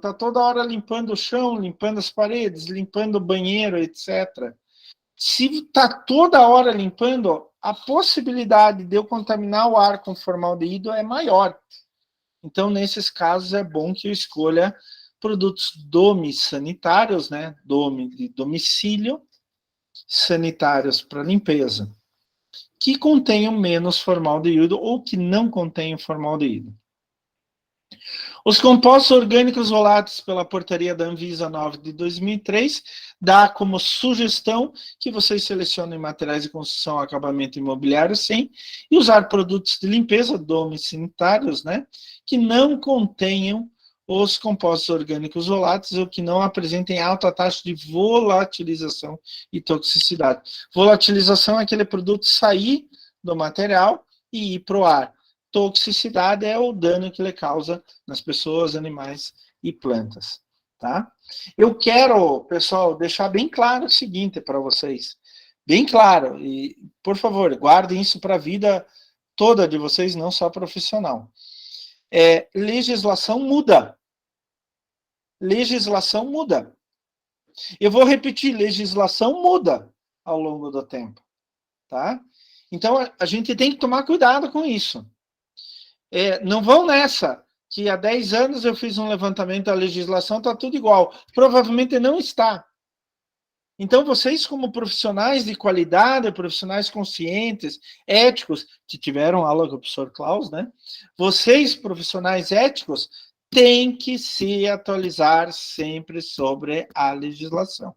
S1: o chão, limpando as paredes, limpando o banheiro, etc. Se está toda hora limpando, a possibilidade de eu contaminar o ar com formaldeído é maior. Então, nesses casos, é bom que eu escolha produtos domissanitários, né? De domicílio, sanitários para limpeza, que contenham menos formaldeído ou que não contenham formaldeído. Os compostos orgânicos voláteis pela portaria da Anvisa 9 de 2003 dá como sugestão que vocês selecionem materiais de construção, acabamento imobiliário, sim, e usar produtos de limpeza domiciliários, né, que não contenham os compostos orgânicos voláteis ou que não apresentem alta taxa de volatilização e toxicidade. Volatilização é aquele produto sair do material e ir para o ar. Toxicidade é o dano que ele causa nas pessoas, animais e plantas, tá? Eu quero, pessoal, deixar bem claro o seguinte para vocês, bem claro, e por favor, guardem isso para a vida toda de vocês, não só profissional. Legislação muda. Legislação muda. Eu vou repetir, legislação muda ao longo do tempo, tá? Então, a gente tem que tomar cuidado com isso. Não vão nessa, que há 10 anos eu fiz um levantamento da legislação, está tudo igual. Provavelmente não está. Então, vocês como profissionais de qualidade, profissionais conscientes, éticos, que tiveram aula com o professor Klaus, né? Vocês, profissionais éticos, têm que se atualizar sempre sobre a legislação.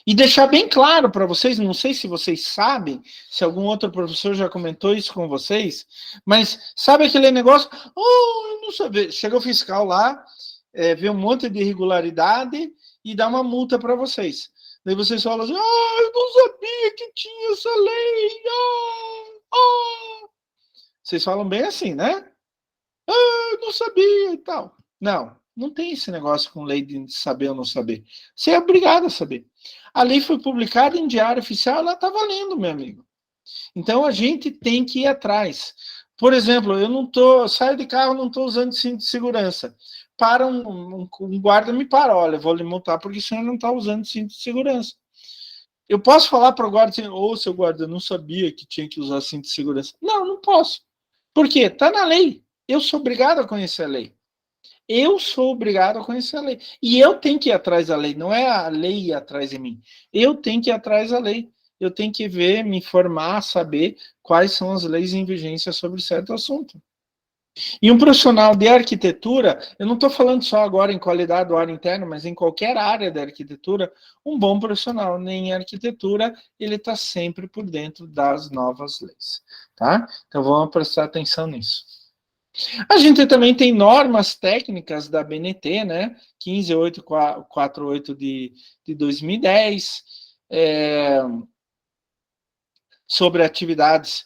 S1: E deixar bem claro para vocês, não sei se vocês sabem, se algum outro professor já comentou isso com vocês, mas sabe aquele negócio? Eu não sabia. Chega o fiscal lá, vê um monte de irregularidade e dá uma multa para vocês. Daí vocês falam assim, eu não sabia que tinha essa lei. Vocês falam bem assim, né? Eu não sabia e tal. Não tem esse negócio com lei de saber ou não saber. Você é obrigado a saber. A lei foi publicada em Diário Oficial, ela está valendo, meu amigo. Então, a gente tem que ir atrás. Por exemplo, eu saio de carro, não estou usando cinto de segurança. Para um guarda me para, olha, vou lhe multar porque o senhor não está usando cinto de segurança. Eu posso falar para o guarda assim, seu guarda, eu não sabia que tinha que usar cinto de segurança. Não posso. Por quê? Está na lei. Eu sou obrigado a conhecer a lei. Eu sou obrigado a conhecer a lei. E eu tenho que ir atrás da lei, não é a lei ir atrás de mim. Eu tenho que ir atrás da lei. Eu tenho que ver, me informar, saber quais são as leis em vigência sobre certo assunto. E um profissional de arquitetura, eu não estou falando só agora em qualidade do ar interno, mas em qualquer área da arquitetura, um bom profissional em arquitetura, ele está sempre por dentro das novas leis. Tá? Então vamos prestar atenção nisso. A gente também tem normas técnicas da BNT, né? 15848 de 2010, sobre atividades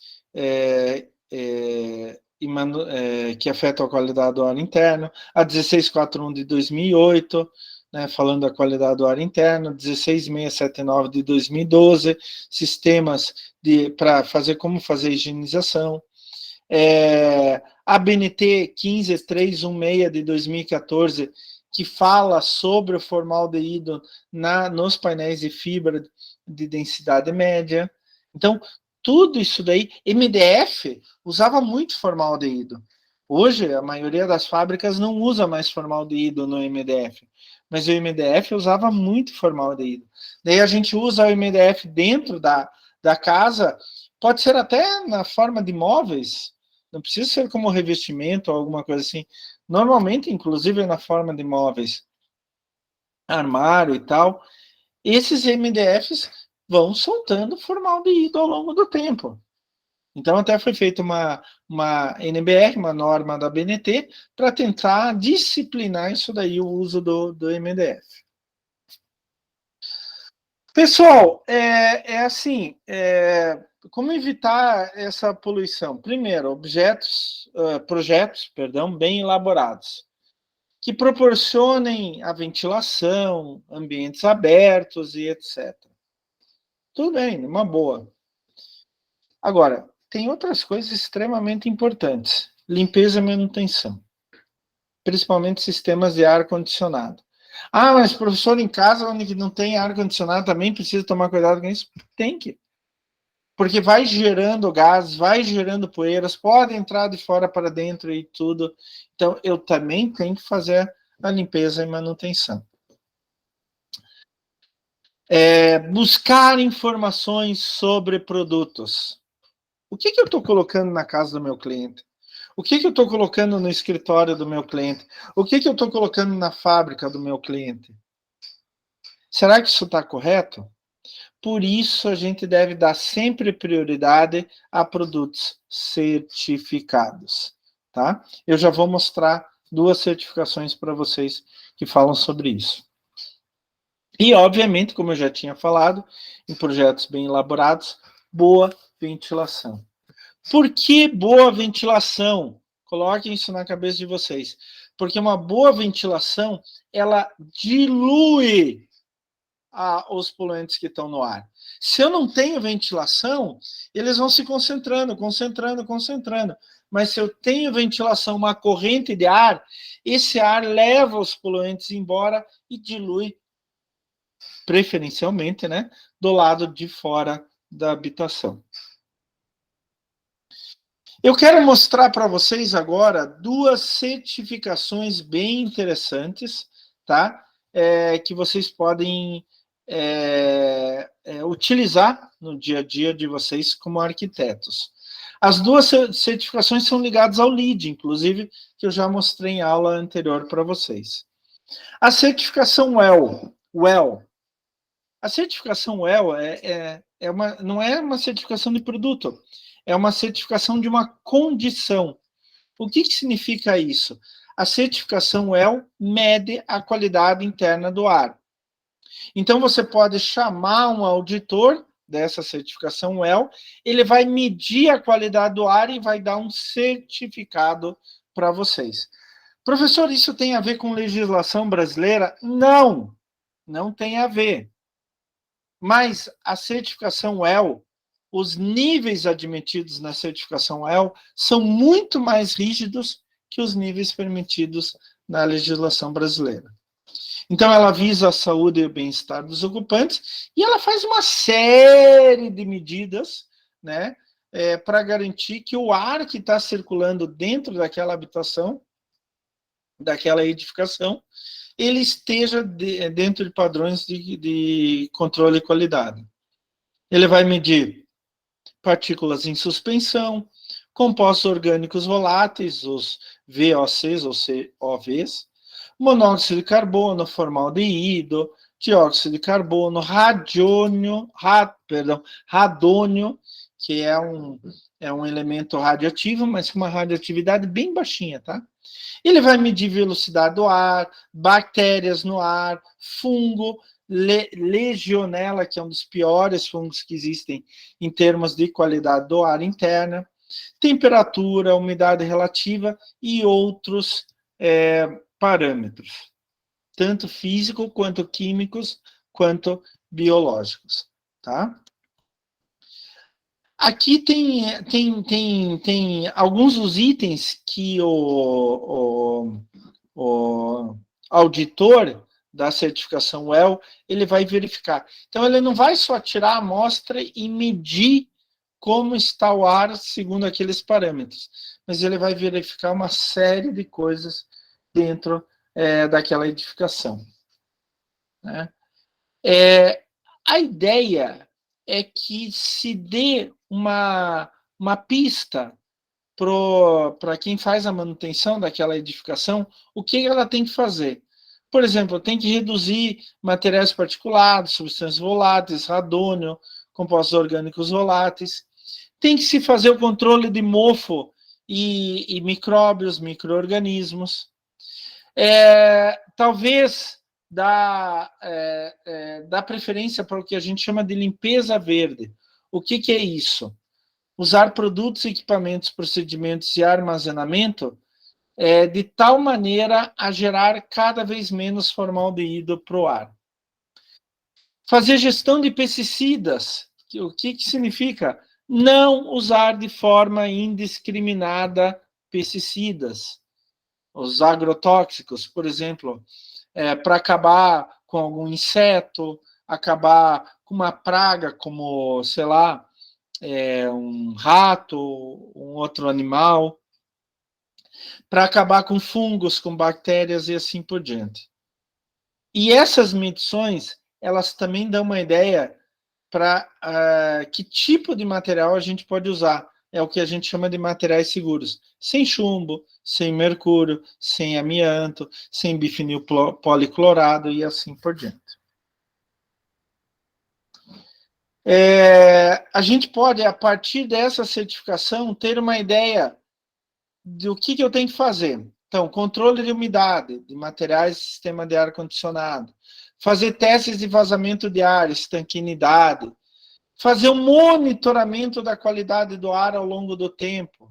S1: que afetam a qualidade do ar interno, a 1641 de 2008, né, falando da qualidade do ar interno, 16679 de 2012, sistemas para fazer como fazer higienização, a BNT 15316 de 2014, que fala sobre o formaldeído nos painéis de fibra de densidade média. Então, tudo isso daí, MDF usava muito formaldeído. Hoje, a maioria das fábricas não usa mais formaldeído no MDF, mas o MDF usava muito formaldeído. Daí a gente usa o MDF dentro da casa, pode ser até na forma de móveis, não precisa ser como revestimento ou alguma coisa assim. Normalmente, inclusive na forma de móveis, armário e tal, esses MDFs vão soltando formaldeído ao longo do tempo. Então, até foi feita uma NBR, uma norma da BNT, para tentar disciplinar isso daí, o uso do MDF. Pessoal, como evitar essa poluição? Primeiro, projetos, bem elaborados, que proporcionem a ventilação, ambientes abertos e etc. Tudo bem, uma boa. Agora, tem outras coisas extremamente importantes. Limpeza e manutenção. Principalmente sistemas de ar-condicionado. Ah, mas professor, em casa onde não tem ar-condicionado também precisa tomar cuidado com isso? Tem que. Porque vai gerando gases, vai gerando poeiras, pode entrar de fora para dentro e tudo. Então, eu também tenho que fazer a limpeza e manutenção. Buscar informações sobre produtos. O que eu estou colocando na casa do meu cliente? O que eu estou colocando no escritório do meu cliente? O que eu estou colocando na fábrica do meu cliente? Será que isso está correto? Por isso, a gente deve dar sempre prioridade a produtos certificados, tá? Eu já vou mostrar 2 certificações para vocês que falam sobre isso. E, obviamente, como eu já tinha falado, em projetos bem elaborados, boa ventilação. Por que boa ventilação? Coloquem isso na cabeça de vocês. Porque uma boa ventilação, ela dilui os poluentes que estão no ar. Se eu não tenho ventilação, eles vão se concentrando. Mas se eu tenho ventilação, uma corrente de ar, esse ar leva os poluentes embora e dilui, preferencialmente, né, do lado de fora da habitação. Eu quero mostrar para vocês agora 2 certificações bem interessantes, tá? Que vocês podem utilizar no dia a dia de vocês como arquitetos. As 2 certificações são ligadas ao LEED, inclusive, que eu já mostrei em aula anterior para vocês. A certificação WELL. A certificação WELL não é uma certificação de produto, é uma certificação de uma condição. O que significa isso? A certificação WELL mede a qualidade interna do ar. Então, você pode chamar um auditor dessa certificação WELL, ele vai medir a qualidade do ar e vai dar um certificado para vocês. Professor, isso tem a ver com legislação brasileira? Não, não tem a ver. Mas a certificação WELL, os níveis admitidos na certificação WELL são muito mais rígidos que os níveis permitidos na legislação brasileira. Então, ela visa a saúde e o bem-estar dos ocupantes e ela faz uma série de medidas, né, para garantir que o ar que está circulando dentro daquela habitação, daquela edificação, ele esteja dentro de padrões de controle e qualidade. Ele vai medir partículas em suspensão, compostos orgânicos voláteis, os VOCs ou COVs, monóxido de carbono, formaldeído, dióxido de carbono, radônio, que é um elemento radioativo, mas com uma radioatividade bem baixinha, tá? Ele vai medir velocidade do ar, bactérias no ar, fungo, legionela, que é um dos piores fungos que existem em termos de qualidade do ar interna, temperatura, umidade relativa e outros parâmetros, tanto físicos, quanto químicos, quanto biológicos, tá? Aqui tem alguns dos itens que o auditor da certificação WELL, ele vai verificar. Então, ele não vai só tirar a amostra e medir como está o ar segundo aqueles parâmetros, mas ele vai verificar uma série de coisas dentro daquela edificação, né? A ideia é que se dê uma pista para quem faz a manutenção daquela edificação, o que ela tem que fazer. Por exemplo, tem que reduzir materiais particulados, substâncias voláteis, radônio, compostos orgânicos voláteis. Tem que se fazer o controle de mofo e micróbios, micro-organismos. Talvez dá preferência para o que a gente chama de limpeza verde. O que é isso? Usar produtos, equipamentos, procedimentos e armazenamento de tal maneira a gerar cada vez menos formaldeído para o ar. Fazer gestão de pesticidas. O que significa? Não usar de forma indiscriminada pesticidas. Os agrotóxicos, por exemplo, para acabar com algum inseto, acabar com uma praga como, sei lá, um rato, um outro animal, para acabar com fungos, com bactérias e assim por diante. E essas medições, elas também dão uma ideia para que tipo de material a gente pode usar. É o que a gente chama de materiais seguros. Sem chumbo, sem mercúrio, sem amianto, sem bifenil policlorado e assim por diante. A gente pode, a partir dessa certificação, ter uma ideia do que eu tenho que fazer. Então, controle de umidade de materiais e sistema de ar-condicionado. Fazer testes de vazamento de ar, estanquinidade. Fazer um monitoramento da qualidade do ar ao longo do tempo.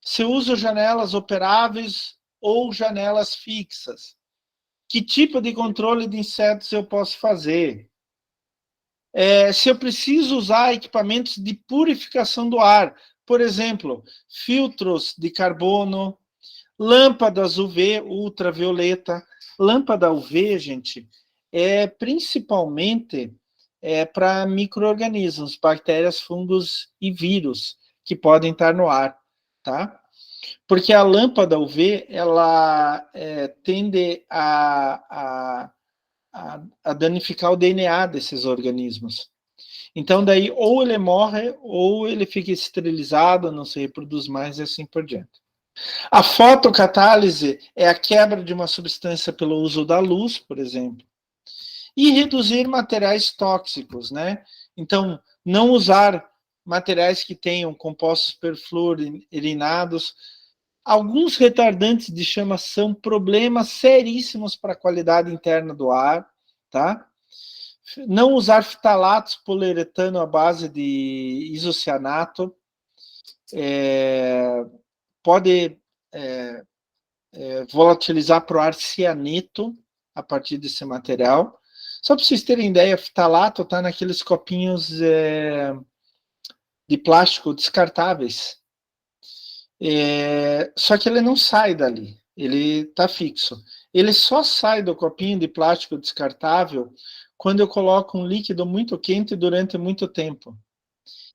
S1: Se eu uso janelas operáveis ou janelas fixas. Que tipo de controle de insetos eu posso fazer? Se eu preciso usar equipamentos de purificação do ar, por exemplo, filtros de carbono, lâmpadas UV, ultravioleta. Lâmpada UV, gente, principalmente para micro-organismos, bactérias, fungos e vírus que podem estar no ar, tá? Porque a lâmpada UV, ela tende a danificar o DNA desses organismos. Então, daí, ou ele morre, ou ele fica esterilizado, não se reproduz mais, e assim por diante. A fotocatálise é a quebra de uma substância pelo uso da luz, por exemplo. E reduzir materiais tóxicos, né? Então, não usar materiais que tenham compostos perfluorinados. Alguns retardantes de chama são problemas seríssimos para a qualidade interna do ar, tá? Não usar ftalatos poliuretano à base de isocianato. Pode volatilizar para o ar cianeto a partir desse material. Só para vocês terem ideia, ftalato está naqueles copinhos de plástico descartáveis. Só que ele não sai dali, ele está fixo. Ele só sai do copinho de plástico descartável quando eu coloco um líquido muito quente durante muito tempo.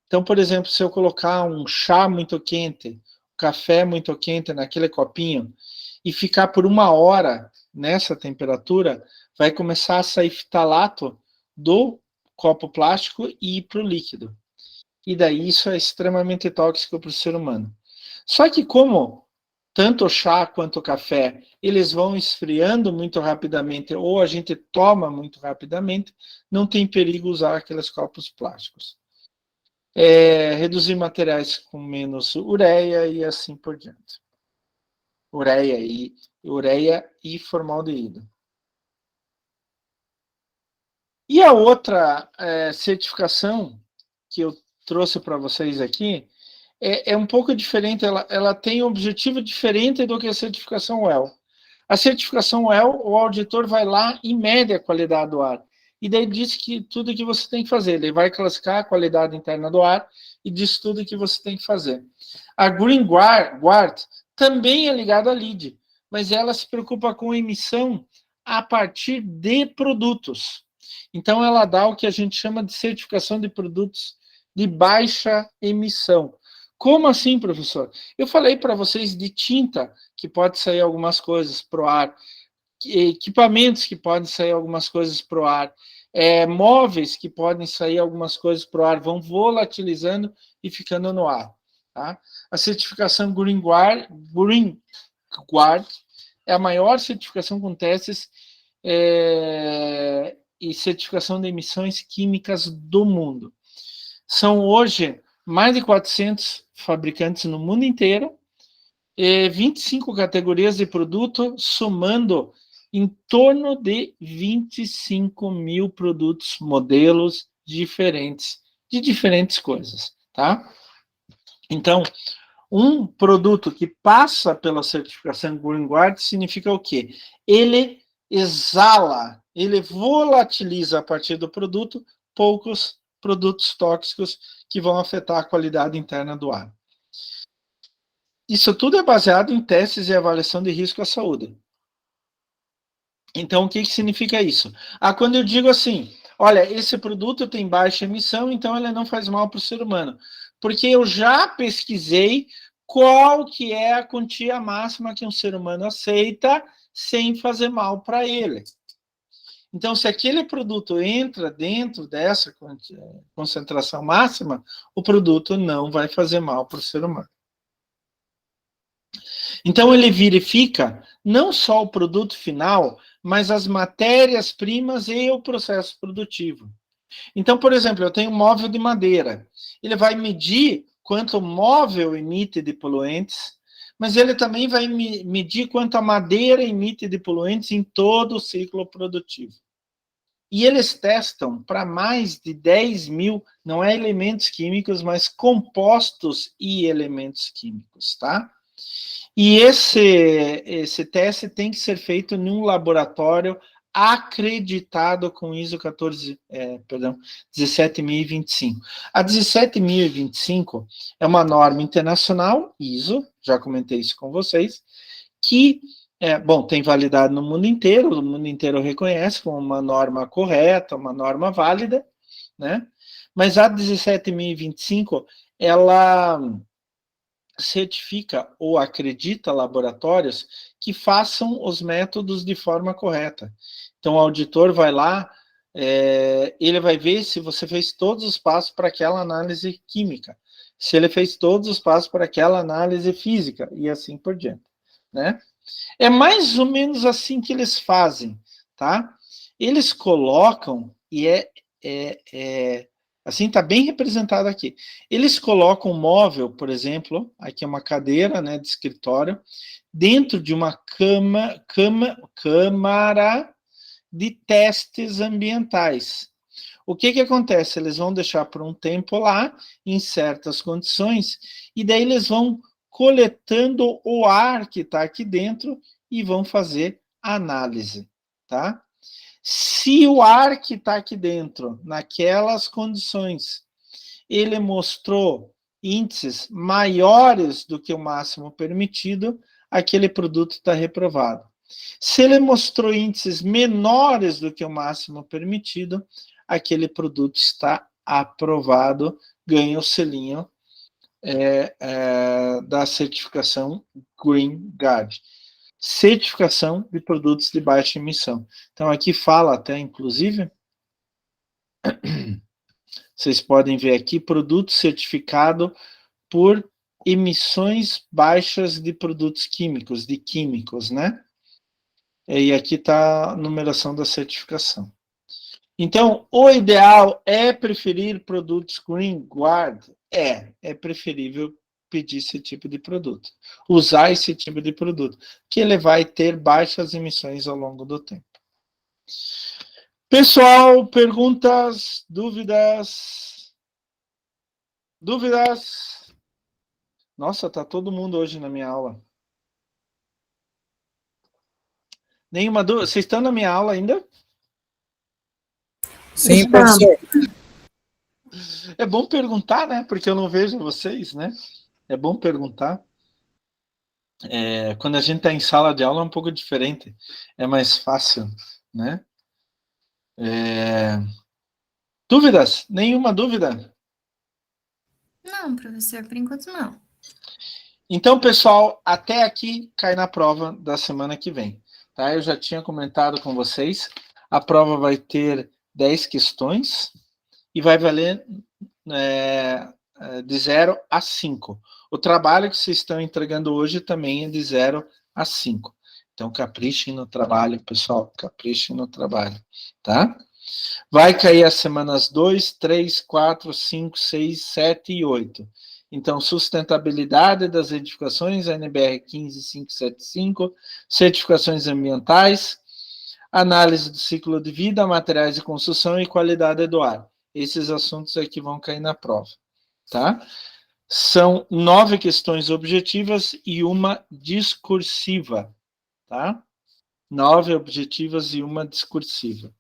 S1: Então, por exemplo, se eu colocar um chá muito quente, café muito quente naquele copinho e ficar por 1 hora nessa temperatura, vai começar a sair ftalato do copo plástico e ir para o líquido. E daí isso é extremamente tóxico para o ser humano. Só que como tanto o chá quanto o café, eles vão esfriando muito rapidamente, ou a gente toma muito rapidamente, não tem perigo usar aqueles copos plásticos. Reduzir materiais com menos ureia e assim por diante. Ureia e formaldeído. E a outra certificação que eu trouxe para vocês aqui é um pouco diferente, ela tem um objetivo diferente do que a certificação WELL. A certificação WELL, o auditor vai lá e mede a qualidade do ar. E daí diz que tudo que você tem que fazer. Ele vai classificar a qualidade interna do ar e diz tudo que você tem que fazer. A Green Guard também é ligada à LEED, mas ela se preocupa com emissão a partir de produtos. Então, ela dá o que a gente chama de certificação de produtos de baixa emissão. Como assim, professor? Eu falei para vocês de tinta, que pode sair algumas coisas para o ar, equipamentos que podem sair algumas coisas para o ar, móveis que podem sair algumas coisas para o ar, vão volatilizando e ficando no ar. Tá? A certificação Green Guard é a maior certificação com testes e certificação de emissões químicas do mundo. São hoje mais de 400 fabricantes no mundo inteiro, 25 categorias de produto, somando em torno de 25 mil produtos, modelos diferentes, de diferentes coisas, tá? Então, um produto que passa pela certificação GreenGuard significa o quê? Ele exala, ele volatiliza a partir do produto poucos produtos tóxicos que vão afetar a qualidade interna do ar. Isso tudo é baseado em testes e avaliação de risco à saúde. Então, o que significa isso? Quando eu digo assim, olha, esse produto tem baixa emissão, então ele não faz mal para o ser humano. Porque eu já pesquisei qual que é a quantia máxima que um ser humano aceita sem fazer mal para ele. Então, se aquele produto entra dentro dessa concentração máxima, o produto não vai fazer mal para o ser humano. Então, ele verifica não só o produto final, mas as matérias-primas e o processo produtivo. Então, por exemplo, eu tenho um móvel de madeira. Ele vai medir quanto o móvel emite de poluentes, mas ele também vai medir quanto a madeira emite de poluentes em todo o ciclo produtivo. E eles testam para mais de 10 mil, não é elementos químicos, mas compostos e elementos químicos, tá? E esse teste tem que ser feito em um laboratório acreditado com ISO 17025. A 17025 é uma norma internacional, ISO, já comentei isso com vocês, que tem validade no mundo inteiro, o mundo inteiro reconhece como uma norma correta, uma norma válida, né? Mas a 17025, ela certifica ou acredita laboratórios que façam os métodos de forma correta. Então, o auditor vai lá, ele vai ver se você fez todos os passos para aquela análise química, se ele fez todos os passos para aquela análise física, e assim por diante, né? É mais ou menos assim que eles fazem, tá? Eles colocam, e assim está bem representado aqui. Eles colocam um móvel, por exemplo, aqui é uma cadeira, né, de escritório, dentro de uma câmara de testes ambientais. O que acontece? Eles vão deixar por um tempo lá, em certas condições, e daí eles vão coletando o ar que está aqui dentro e vão fazer análise, tá? Se o ar que está aqui dentro, naquelas condições, ele mostrou índices maiores do que o máximo permitido, aquele produto está reprovado. Se ele mostrou índices menores do que o máximo permitido, aquele produto está aprovado, ganha o selinho da certificação GreenGuard. Certificação de produtos de baixa emissão. Então, aqui fala até, inclusive, vocês podem ver aqui, produto certificado por emissões baixas de produtos químicos, de químicos, né? E aqui está a numeração da certificação. Então, o ideal é preferir produtos GreenGuard? É preferível pedir esse tipo de produto, usar esse tipo de produto, que ele vai ter baixas emissões ao longo do tempo. Pessoal, perguntas, dúvidas? Dúvidas? Nossa, tá todo mundo hoje na minha aula. Nenhuma dúvida? Vocês estão na minha aula ainda?
S4: Sim, professor.
S1: É bom perguntar, né? Porque eu não vejo vocês, né? É bom perguntar. Quando a gente está em sala de aula é um pouco diferente. É mais fácil, né? Dúvidas? Nenhuma dúvida?
S5: Não, professor, por enquanto não.
S1: Então, pessoal, até aqui cai na prova da semana que vem. Tá? Eu já tinha comentado com vocês. A prova vai ter 10 questões e vai valer de 0 a 5. O trabalho que vocês estão entregando hoje também é de 0 a 5. Então, caprichem no trabalho, pessoal. Caprichem no trabalho, tá? Vai cair as semanas 2, 3, 4, 5, 6, 7 e 8. Então, sustentabilidade das edificações, NBR 15575, certificações ambientais, análise do ciclo de vida, materiais de construção e qualidade do ar. Esses assuntos aqui vão cair na prova, tá? São 9 questões objetivas e uma discursiva, tá? 9 objetivas e uma discursiva.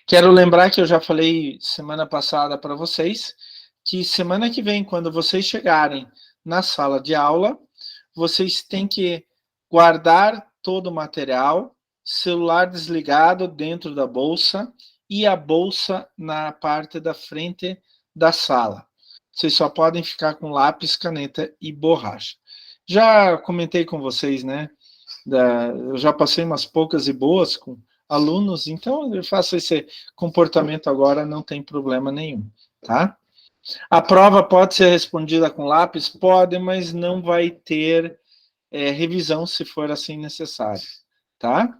S1: Quero lembrar que eu já falei semana passada para vocês que semana que vem, quando vocês chegarem na sala de aula, vocês têm que guardar todo o material, celular desligado dentro da bolsa e a bolsa na parte da frente da sala. Vocês só podem ficar com lápis, caneta e borracha. Já comentei com vocês, né? Eu já passei umas poucas e boas com alunos, então eu faço esse comportamento agora, não tem problema nenhum, tá? A prova pode ser respondida com lápis? Pode, mas não vai ter revisão se for assim necessário, tá?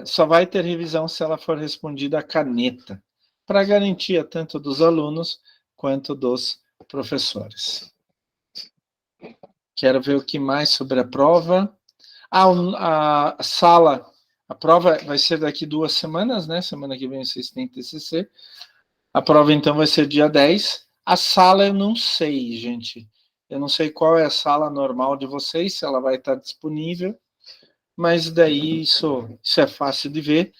S1: Só vai ter revisão se ela for respondida a caneta, para garantia tanto dos alunos quanto dos professores. Quero ver o que mais sobre a prova. A sala, a prova vai ser daqui 2 semanas, né? Semana que vem vocês têm TCC. A prova, então, vai ser dia 10. A sala eu não sei, gente. Eu não sei qual é a sala normal de vocês, se ela vai estar disponível, mas daí isso é fácil de ver.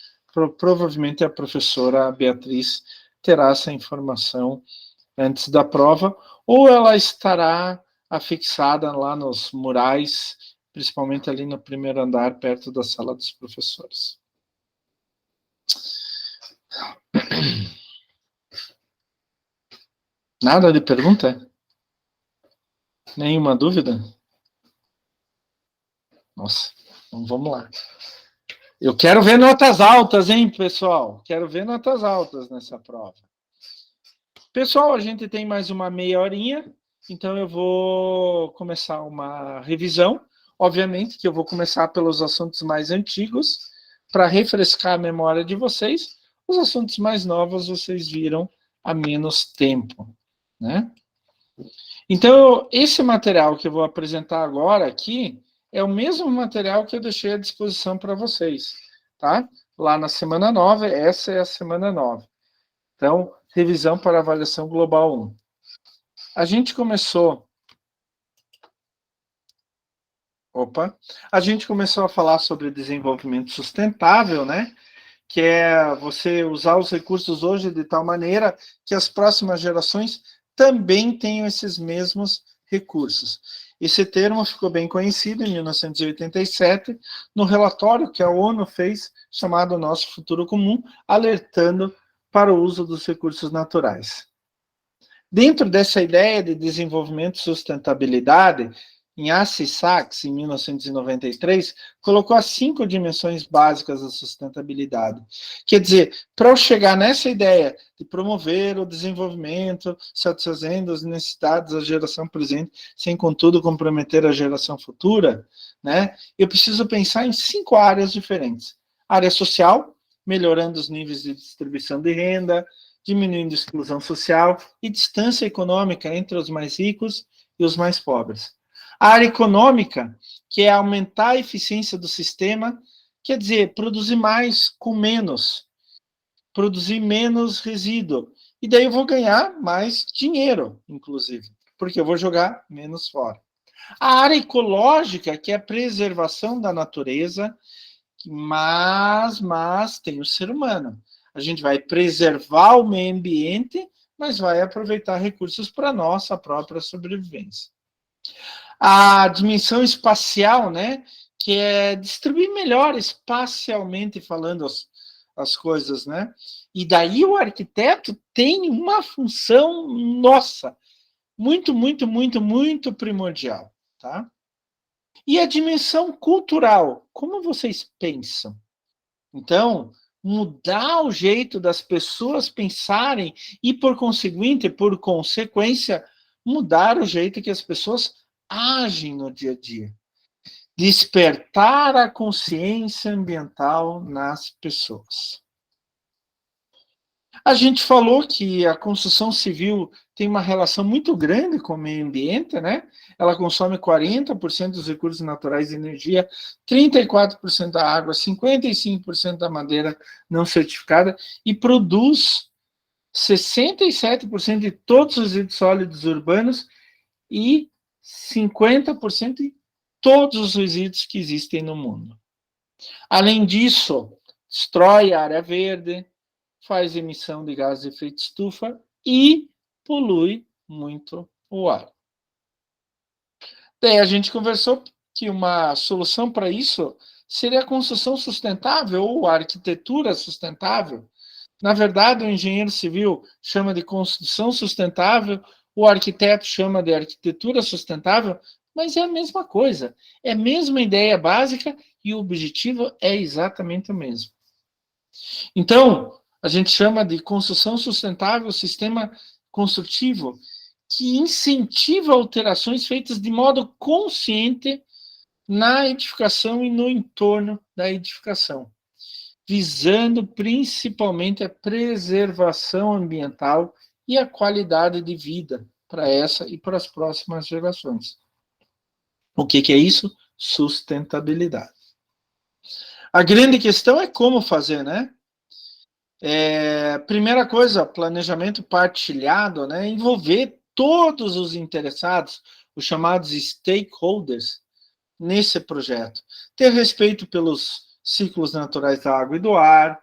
S1: Provavelmente a professora Beatriz terá essa informação antes da prova, ou ela estará afixada lá nos murais, principalmente ali no primeiro andar, perto da sala dos professores. Nada de pergunta? Nenhuma dúvida? Nossa, então vamos lá. Eu quero ver notas altas, hein, pessoal? Quero ver notas altas nessa prova. Pessoal, a gente tem mais uma meia horinha, então eu vou começar uma revisão. Obviamente que eu vou começar pelos assuntos mais antigos, para refrescar a memória de vocês. Os assuntos mais novos vocês viram há menos tempo, né? Então, esse material que eu vou apresentar agora aqui é o mesmo material que eu deixei à disposição para vocês, tá? Lá na semana 9, essa é a semana 9. Então, revisão para avaliação global 1. A gente começou a falar sobre desenvolvimento sustentável, né? Que é você usar os recursos hoje de tal maneira que as próximas gerações também tenham esses mesmos recursos. Esse termo ficou bem conhecido em 1987, no relatório que a ONU fez, chamado Nosso Futuro Comum, alertando para o uso dos recursos naturais. Dentro dessa ideia de desenvolvimento e sustentabilidade, Ignasi Sachs, em 1993, colocou as 5 dimensões básicas da sustentabilidade. Quer dizer, para eu chegar nessa ideia de promover o desenvolvimento, satisfazendo as necessidades da geração presente, sem, contudo, comprometer a geração futura, né, eu preciso pensar em 5 áreas diferentes. Área social, melhorando os níveis de distribuição de renda, diminuindo a exclusão social e distância econômica entre os mais ricos e os mais pobres. A área econômica, que é aumentar a eficiência do sistema, quer dizer, produzir mais com menos, produzir menos resíduo. E daí eu vou ganhar mais dinheiro, inclusive, porque eu vou jogar menos fora. A área ecológica, que é a preservação da natureza, mas tem o ser humano. A gente vai preservar o meio ambiente, mas vai aproveitar recursos para a nossa própria sobrevivência. A dimensão espacial, né, que é distribuir melhor espacialmente falando as coisas, né? E daí o arquiteto tem uma função, nossa, muito primordial, tá? E a dimensão cultural, como vocês pensam? Então, mudar o jeito das pessoas pensarem e, por consequência, mudar o jeito que as pessoas agem no dia a dia. Despertar a consciência ambiental nas pessoas. A gente falou que a construção civil tem uma relação muito grande com o meio ambiente, né? Ela consome 40% dos recursos naturais de energia, 34% da água, 55% da madeira não certificada e produz 67% de todos os resíduos sólidos urbanos e 50% de todos os resíduos que existem no mundo. Além disso, destrói a área verde, faz emissão de gases de efeito estufa e polui muito o ar. Daí a gente conversou que uma solução para isso seria a construção sustentável ou a arquitetura sustentável. Na verdade, o engenheiro civil chama de construção sustentável, o arquiteto chama de arquitetura sustentável, mas é a mesma coisa. É a mesma ideia básica e o objetivo é exatamente o mesmo. Então, a gente chama de construção sustentável sistema construtivo que incentiva alterações feitas de modo consciente na edificação e no entorno da edificação, visando principalmente a preservação ambiental e a qualidade de vida para essa e para as próximas gerações. O que é isso? Sustentabilidade. A grande questão é como fazer, né? Primeira coisa, planejamento partilhado, né? Envolver todos os interessados, os chamados stakeholders, nesse projeto. Ter respeito pelos ciclos naturais da água e do ar,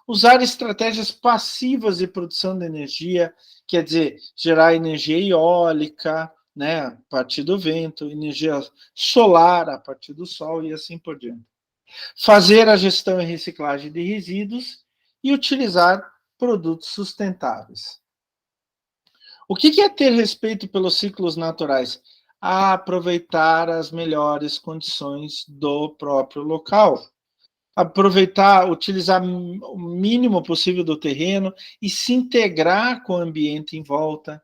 S1: usar estratégias passivas de produção de energia, quer dizer, gerar energia eólica, né, a partir do vento, energia solar a partir do sol e assim por diante. Fazer a gestão e reciclagem de resíduos e utilizar produtos sustentáveis. O que é ter respeito pelos ciclos naturais? Aproveitar as melhores condições do próprio local. Aproveitar, utilizar o mínimo possível do terreno e se integrar com o ambiente em volta.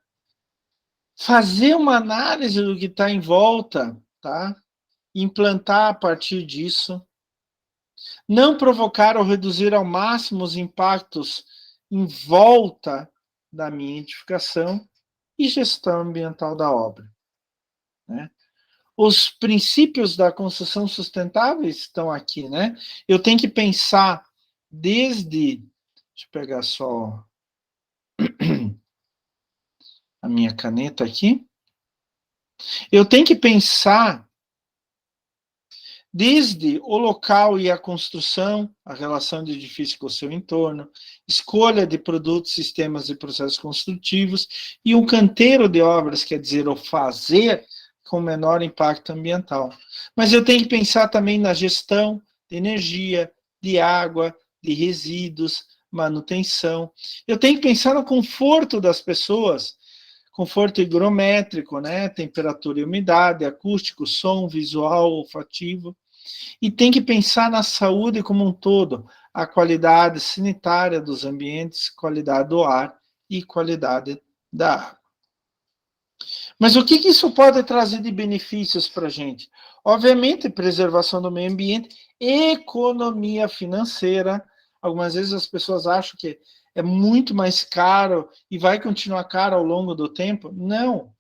S1: Fazer uma análise do que está em volta, tá? Implantar a partir disso. Não provocar ou reduzir ao máximo os impactos em volta da minha edificação e gestão ambiental da obra, né? Os princípios da construção sustentável estão aqui, né? Eu tenho que pensar desde... Deixa eu pegar só a minha caneta aqui. Eu tenho que pensar desde o local e a construção, a relação do edifício com o seu entorno, escolha de produtos, sistemas e processos construtivos, e um canteiro de obras, quer dizer, o fazer com menor impacto ambiental. Mas eu tenho que pensar também na gestão de energia, de água, de resíduos, manutenção. Eu tenho que pensar no conforto das pessoas, conforto higrométrico, né? Temperatura e umidade, acústico, som, visual, olfativo. E tem que pensar na saúde como um todo, a qualidade sanitária dos ambientes, qualidade do ar e qualidade da água. Mas o que isso pode trazer de benefícios para a gente? Obviamente, preservação do meio ambiente, economia financeira. Algumas vezes as pessoas acham que é muito mais caro e vai continuar caro ao longo do tempo. Não.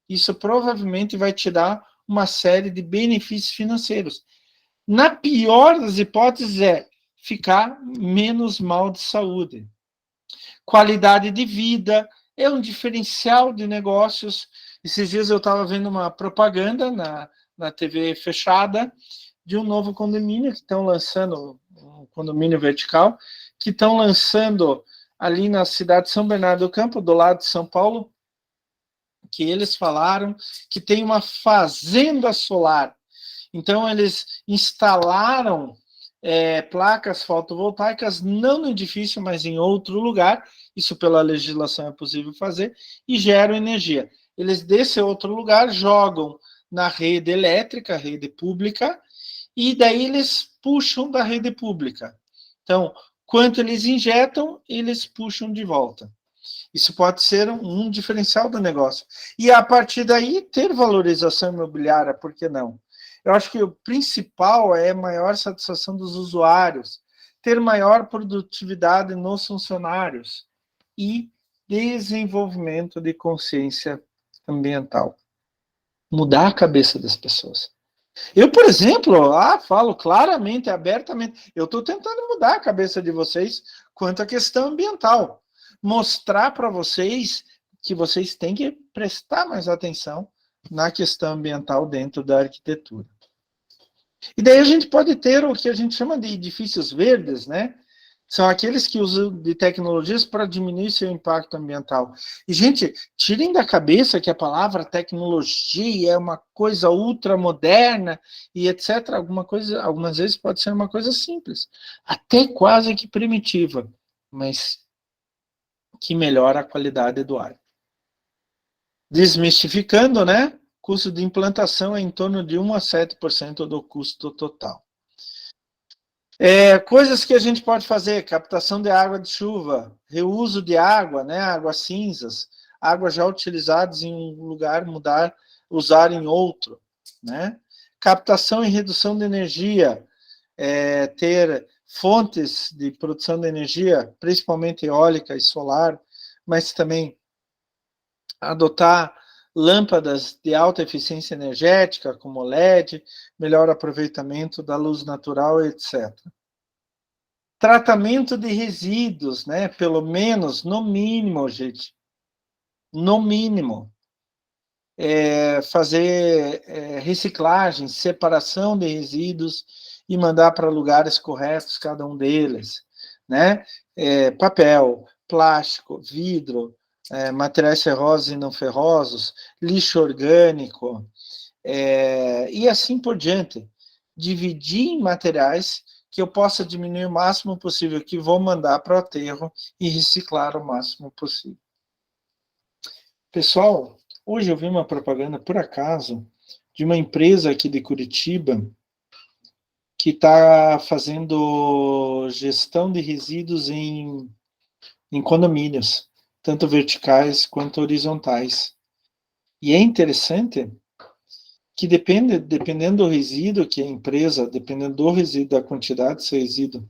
S1: Isso provavelmente vai te dar uma série de benefícios financeiros. Na pior das hipóteses é ficar menos mal de saúde. Qualidade de vida é um diferencial de negócios. Esses dias eu estava vendo uma propaganda na TV fechada de um novo condomínio que estão lançando, um condomínio vertical, que estão lançando ali na cidade de São Bernardo do Campo, do lado de São Paulo, que eles falaram que tem uma fazenda solar. Então, eles instalaram placas fotovoltaicas, não no edifício, mas em outro lugar, isso pela legislação é possível fazer, e geram energia. Eles, desse outro lugar, jogam na rede elétrica, rede pública, e daí eles puxam da rede pública. Então, quanto eles injetam, eles puxam de volta. Isso pode ser um diferencial do negócio. E, a partir daí, ter valorização imobiliária, por que não? Eu acho que o principal é a maior satisfação dos usuários, ter maior produtividade nos funcionários, e desenvolvimento de consciência ambiental. Mudar a cabeça das pessoas. Eu, por exemplo, falo claramente, abertamente, eu estou tentando mudar a cabeça de vocês quanto à questão ambiental. Mostrar para vocês que vocês têm que prestar mais atenção na questão ambiental dentro da arquitetura. E daí a gente pode ter o que a gente chama de edifícios verdes, né? São aqueles que usam de tecnologias para diminuir seu impacto ambiental. E, gente, tirem da cabeça que a palavra tecnologia é uma coisa ultramoderna e etc. Algumas vezes pode ser uma coisa simples, até quase que primitiva, mas que melhora a qualidade do ar. Desmistificando, né? Custo de implantação é em torno de 1 a 7% do custo total. Coisas que a gente pode fazer: captação de água de chuva, reuso de água, né, águas cinzas, águas já utilizadas em um lugar, usar em outro, né? Captação e redução de energia, ter fontes de produção de energia, principalmente eólica e solar, mas também adotar lâmpadas de alta eficiência energética, como LED, melhor aproveitamento da luz natural, etc. Tratamento de resíduos, né? Pelo menos, no mínimo, gente, no mínimo, fazer reciclagem, separação de resíduos e mandar para lugares corretos cada um deles, né? Papel, plástico, vidro, materiais ferrosos e não ferrosos, lixo orgânico, e assim por diante. Dividir em materiais que eu possa diminuir o máximo possível, que vou mandar para o aterro e reciclar o máximo possível. Pessoal, hoje eu vi uma propaganda, por acaso, de uma empresa aqui de Curitiba que está fazendo gestão de resíduos em condomínios, tanto verticais quanto horizontais. E é interessante que dependendo do resíduo que a empresa, dependendo do resíduo, da quantidade desse resíduo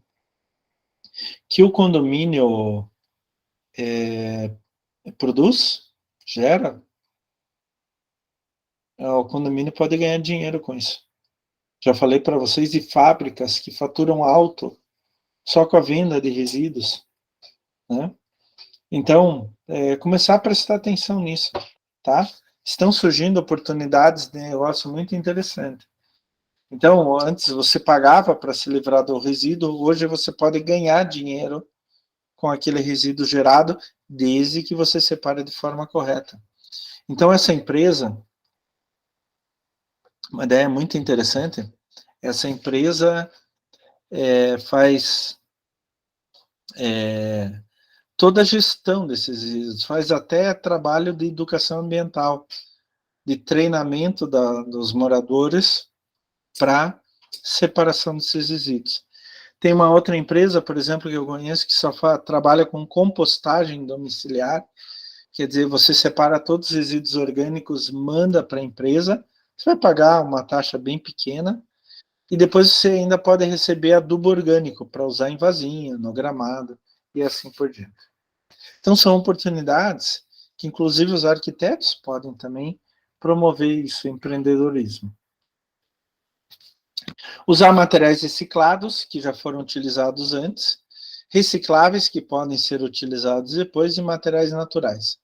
S1: que o condomínio produz, gera, o condomínio pode ganhar dinheiro com isso. Já falei para vocês de fábricas que faturam alto só com a venda de resíduos, né? Então, começar a prestar atenção nisso, tá? Estão surgindo oportunidades de negócio muito interessantes. Então, antes você pagava para se livrar do resíduo, hoje você pode ganhar dinheiro com aquele resíduo gerado, desde que você separe de forma correta. Então, essa empresa, uma ideia muito interessante, essa empresa faz toda a gestão desses resíduos, faz até trabalho de educação ambiental, de treinamento dos moradores para separação desses resíduos. Tem uma outra empresa, por exemplo, que eu conheço, que só trabalha com compostagem domiciliar, quer dizer, você separa todos os resíduos orgânicos, manda para a empresa, você vai pagar uma taxa bem pequena, e depois você ainda pode receber adubo orgânico para usar em vasinho, no gramado, e assim por diante. Então, são oportunidades que, inclusive, os arquitetos podem também promover isso, empreendedorismo. Usar materiais reciclados, que já foram utilizados antes, recicláveis, que podem ser utilizados depois, e materiais naturais.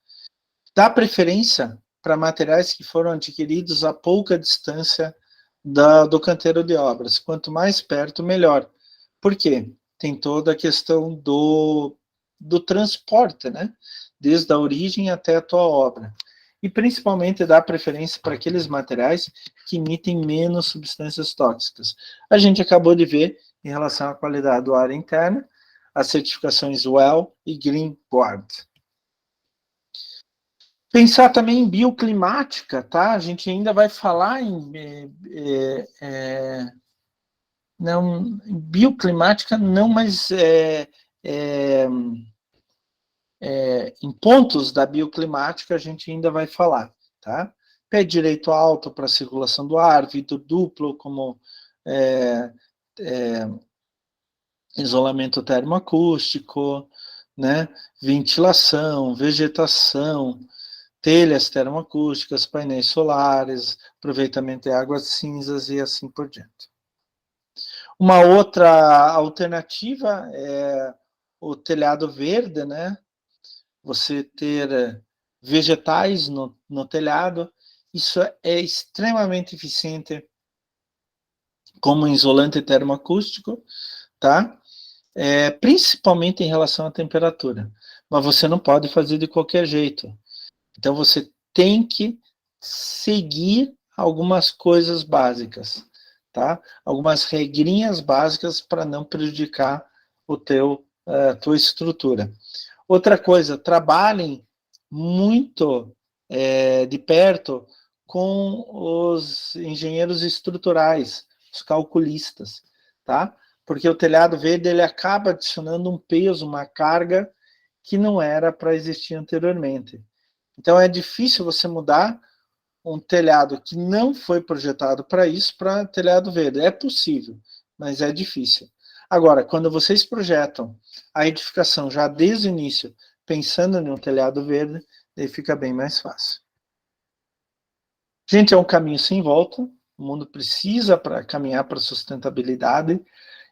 S1: Dá preferência para materiais que foram adquiridos a pouca distância do canteiro de obras. Quanto mais perto, melhor. Por quê? Tem toda a questão do transporte, né? Desde a origem até a tua obra. E principalmente dá preferência para aqueles materiais que emitem menos substâncias tóxicas. A gente acabou de ver, em relação à qualidade do ar interno, as certificações WELL e Green Board. Pensar também em bioclimática, tá? A gente ainda vai falar em não, bioclimática não, mas em pontos da bioclimática a gente ainda vai falar, tá? Pé direito alto para a circulação do ar, vidro duplo como isolamento termoacústico, né? Ventilação, vegetação, telhas termoacústicas, painéis solares, aproveitamento de águas cinzas e assim por diante. Uma outra alternativa é o telhado verde, né? Você ter vegetais no telhado, isso é extremamente eficiente como isolante termoacústico, tá? Principalmente em relação à temperatura. Mas você não pode fazer de qualquer jeito. Então você tem que seguir algumas coisas básicas, tá? Algumas regrinhas básicas para não prejudicar a tua estrutura. Outra coisa, trabalhem muito de perto com os engenheiros estruturais, os calculistas, tá? Porque o telhado verde ele acaba adicionando um peso, uma carga que não era para existir anteriormente. Então é difícil você mudar um telhado que não foi projetado para isso para telhado verde. É possível, mas é difícil. Agora, quando vocês projetam a edificação já desde o início, pensando em um telhado verde, aí fica bem mais fácil. Gente, é um caminho sem volta. O mundo precisa para caminhar para a sustentabilidade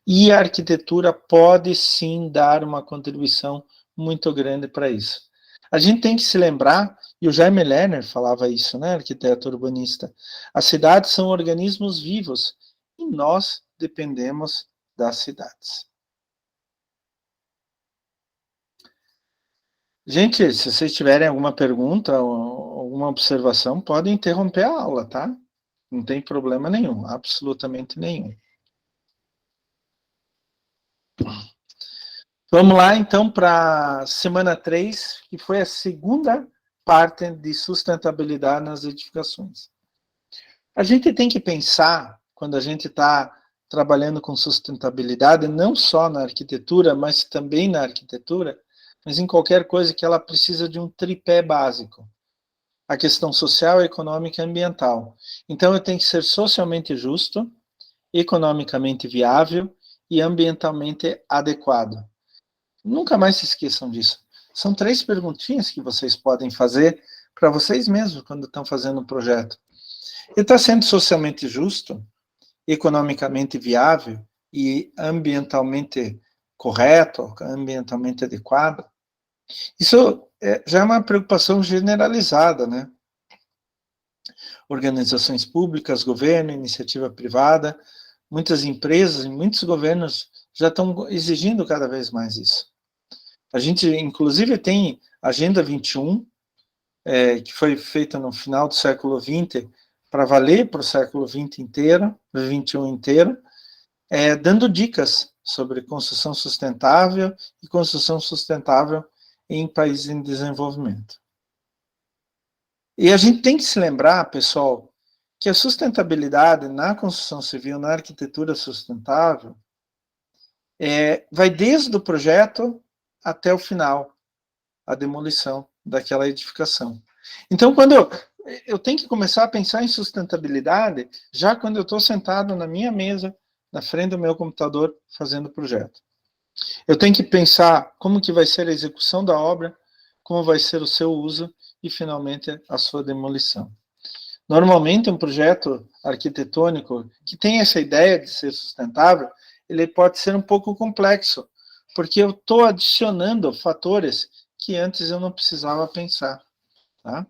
S1: e a arquitetura pode sim dar uma contribuição muito grande para isso. A gente tem que se lembrar, e o Jaime Lerner falava isso, né, arquiteto urbanista, as cidades são organismos vivos e nós dependemos das cidades. Gente, se vocês tiverem alguma pergunta ou alguma observação, podem interromper a aula, tá? Não tem problema nenhum, absolutamente nenhum. Vamos lá, então, para a semana 3, que foi a segunda parte de sustentabilidade nas edificações. A gente tem que pensar, quando a gente está trabalhando com sustentabilidade, não só na arquitetura, mas também na arquitetura, mas em qualquer coisa que ela precisa de um tripé básico. A questão social, econômica e ambiental. Então, eu tenho que ser socialmente justo, economicamente viável e ambientalmente adequado. Nunca mais se esqueçam disso. São 3 perguntinhas que vocês podem fazer para vocês mesmos quando estão fazendo um projeto. Ele está sendo socialmente justo, economicamente viável e ambientalmente correto, ambientalmente adequado? Isso já é uma preocupação generalizada, né? Organizações públicas, governo, iniciativa privada, muitas empresas e muitos governos já estão exigindo cada vez mais isso. A gente, inclusive, tem a Agenda 21, que foi feita no final do século XX, para valer para o século XX inteiro, 21 inteiro, dando dicas sobre construção sustentável e construção sustentável em países em desenvolvimento. E a gente tem que se lembrar, pessoal, que a sustentabilidade na construção civil, na arquitetura sustentável, vai desde o projeto até o final, a demolição daquela edificação. Então, quando eu tenho que começar a pensar em sustentabilidade, já quando eu estou sentado na minha mesa, na frente do meu computador, fazendo o projeto. Eu tenho que pensar como que vai ser a execução da obra, como vai ser o seu uso e, finalmente, a sua demolição. Normalmente, um projeto arquitetônico que tem essa ideia de ser sustentável, ele pode ser um pouco complexo, porque eu estou adicionando fatores que antes eu não precisava pensar, tá?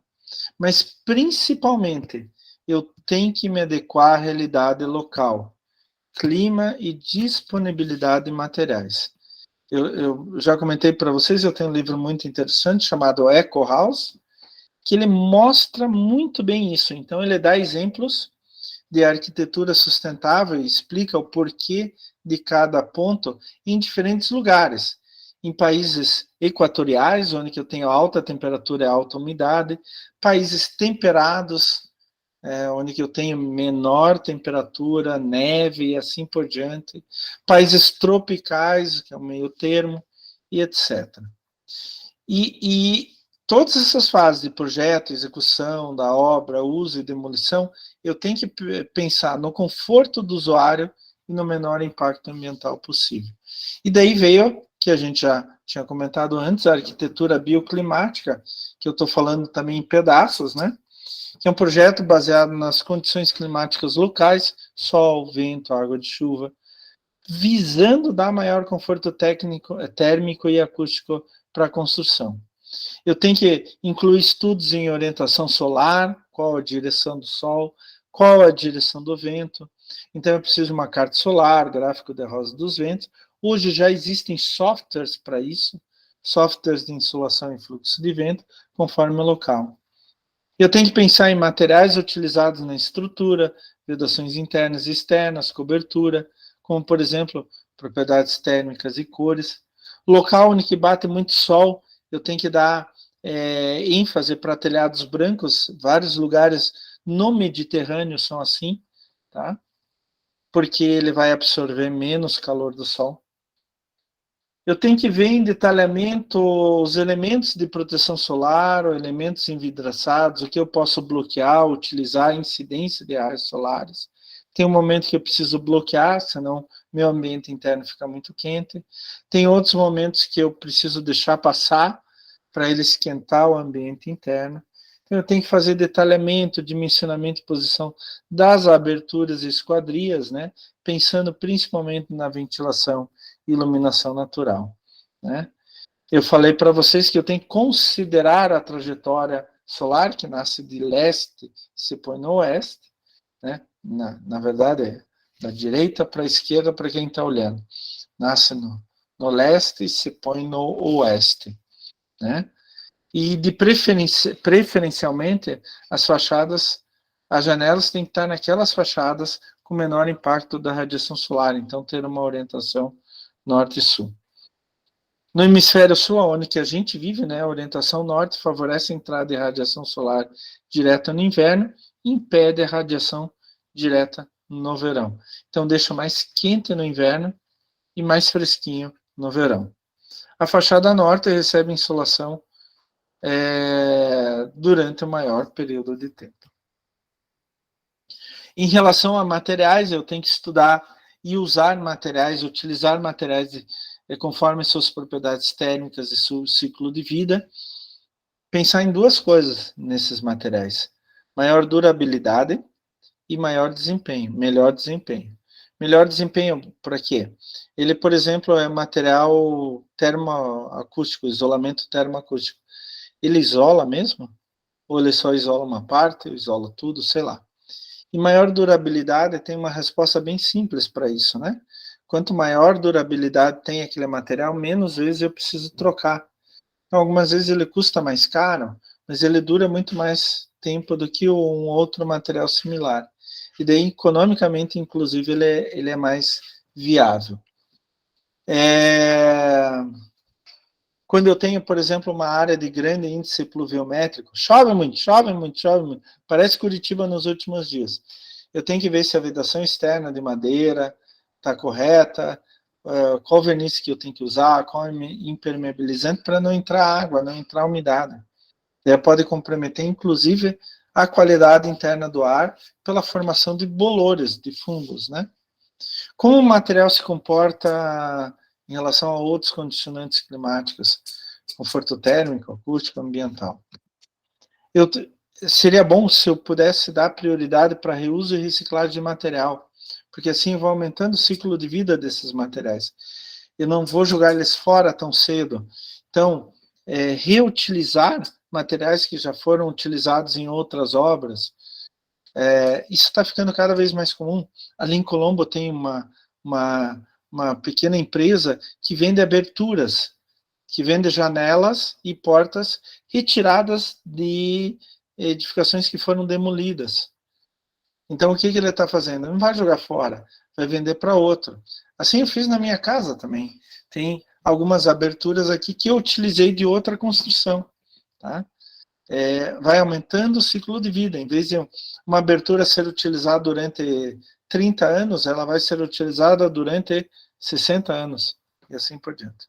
S1: Mas, principalmente, eu tenho que me adequar à realidade local, clima e disponibilidade de materiais. Eu já comentei para vocês, eu tenho um livro muito interessante chamado Eco House, que ele mostra muito bem isso. Então, ele dá exemplos de arquitetura sustentável e explica o porquê de cada ponto em diferentes lugares. Em países equatoriais, onde eu tenho alta temperatura e alta umidade, países temperados, onde eu tenho menor temperatura, neve e assim por diante, países tropicais, que é o meio termo, e etc. E todas essas fases de projeto, execução da obra, uso e demolição, eu tenho que pensar no conforto do usuário e no menor impacto ambiental possível. E daí veio que a gente já tinha comentado antes, a arquitetura bioclimática, que eu estou falando também em pedaços, né? Que é um projeto baseado nas condições climáticas locais, sol, vento, água de chuva, visando dar maior conforto térmico e acústico para a construção. Eu tenho que incluir estudos em orientação solar, qual a direção do sol, qual a direção do vento. Então, eu preciso de uma carta solar, gráfico de rosa dos ventos. Hoje já existem softwares para isso, softwares de insolação e fluxo de vento, conforme o local. Eu tenho que pensar em materiais utilizados na estrutura, vedações internas e externas, cobertura, como, por exemplo, propriedades térmicas e cores. Local onde bate muito sol, eu tenho que dar ênfase para telhados brancos. Vários lugares no Mediterrâneo são assim, tá? Porque ele vai absorver menos calor do sol. Eu tenho que ver em detalhamento os elementos de proteção solar, ou elementos envidraçados, o que eu posso bloquear, utilizar a incidência de raios solares. Tem um momento que eu preciso bloquear, senão meu ambiente interno fica muito quente. Tem outros momentos que eu preciso deixar passar para ele esquentar o ambiente interno. Então, eu tenho que fazer detalhamento, dimensionamento e posição das aberturas e esquadrias, né? Pensando principalmente na ventilação e iluminação natural, né? Eu falei para vocês que eu tenho que considerar a trajetória solar, que nasce de leste e se põe no oeste, né? Na verdade, é da direita para a esquerda para quem está olhando. Nasce no leste e se põe no oeste, né? E preferencialmente, as fachadas, as janelas têm que estar naquelas fachadas com menor impacto da radiação solar, então ter uma orientação norte e sul. No hemisfério sul, onde que a gente vive, né, a orientação norte favorece a entrada de radiação solar direta no inverno e impede a radiação direta no verão. Então, deixa mais quente no inverno e mais fresquinho no verão. A fachada norte recebe insolação durante o maior período de tempo. Em relação a materiais, eu tenho que estudar e usar materiais, utilizar materiais conforme suas propriedades térmicas e seu ciclo de vida. Pensar em duas coisas nesses materiais: maior durabilidade e maior desempenho, melhor desempenho. Melhor desempenho para quê? Ele, por exemplo, é material termoacústico, isolamento termoacústico. Ele isola mesmo? Ou ele só isola uma parte, ou isola tudo, sei lá. E maior durabilidade tem uma resposta bem simples para isso, né? Quanto maior durabilidade tem aquele material, menos vezes eu preciso trocar. Então, algumas vezes ele custa mais caro, mas ele dura muito mais tempo do que um outro material similar. E daí, economicamente, inclusive, ele é mais viável. Quando eu tenho, por exemplo, uma área de grande índice pluviométrico, chove muito, parece Curitiba nos últimos dias. Eu tenho que ver se a vedação externa de madeira está correta, qual verniz que eu tenho que usar, qual impermeabilizante, para não entrar água, não entrar umidade. Daí pode comprometer, inclusive, a qualidade interna do ar pela formação de bolores, de fungos, né? Como o material se comporta em relação a outros condicionantes climáticos, conforto térmico, acústico, ambiental? Seria bom se eu pudesse dar prioridade para reuso e reciclagem de material, porque assim eu vou aumentando o ciclo de vida desses materiais. Eu não vou jogar eles fora tão cedo. Então, reutilizar materiais que já foram utilizados em outras obras, isso está ficando cada vez mais comum. Ali em Colombo tem uma pequena empresa que vende aberturas, que vende janelas e portas retiradas de edificações que foram demolidas. Então, o que ele está fazendo? Não vai jogar fora, vai vender para outro. Assim eu fiz na minha casa também. Tem algumas aberturas aqui que eu utilizei de outra construção, tá? Vai aumentando o ciclo de vida. Em vez de uma abertura ser utilizada durante 30 anos, ela vai ser utilizada durante 60 anos, e assim por diante.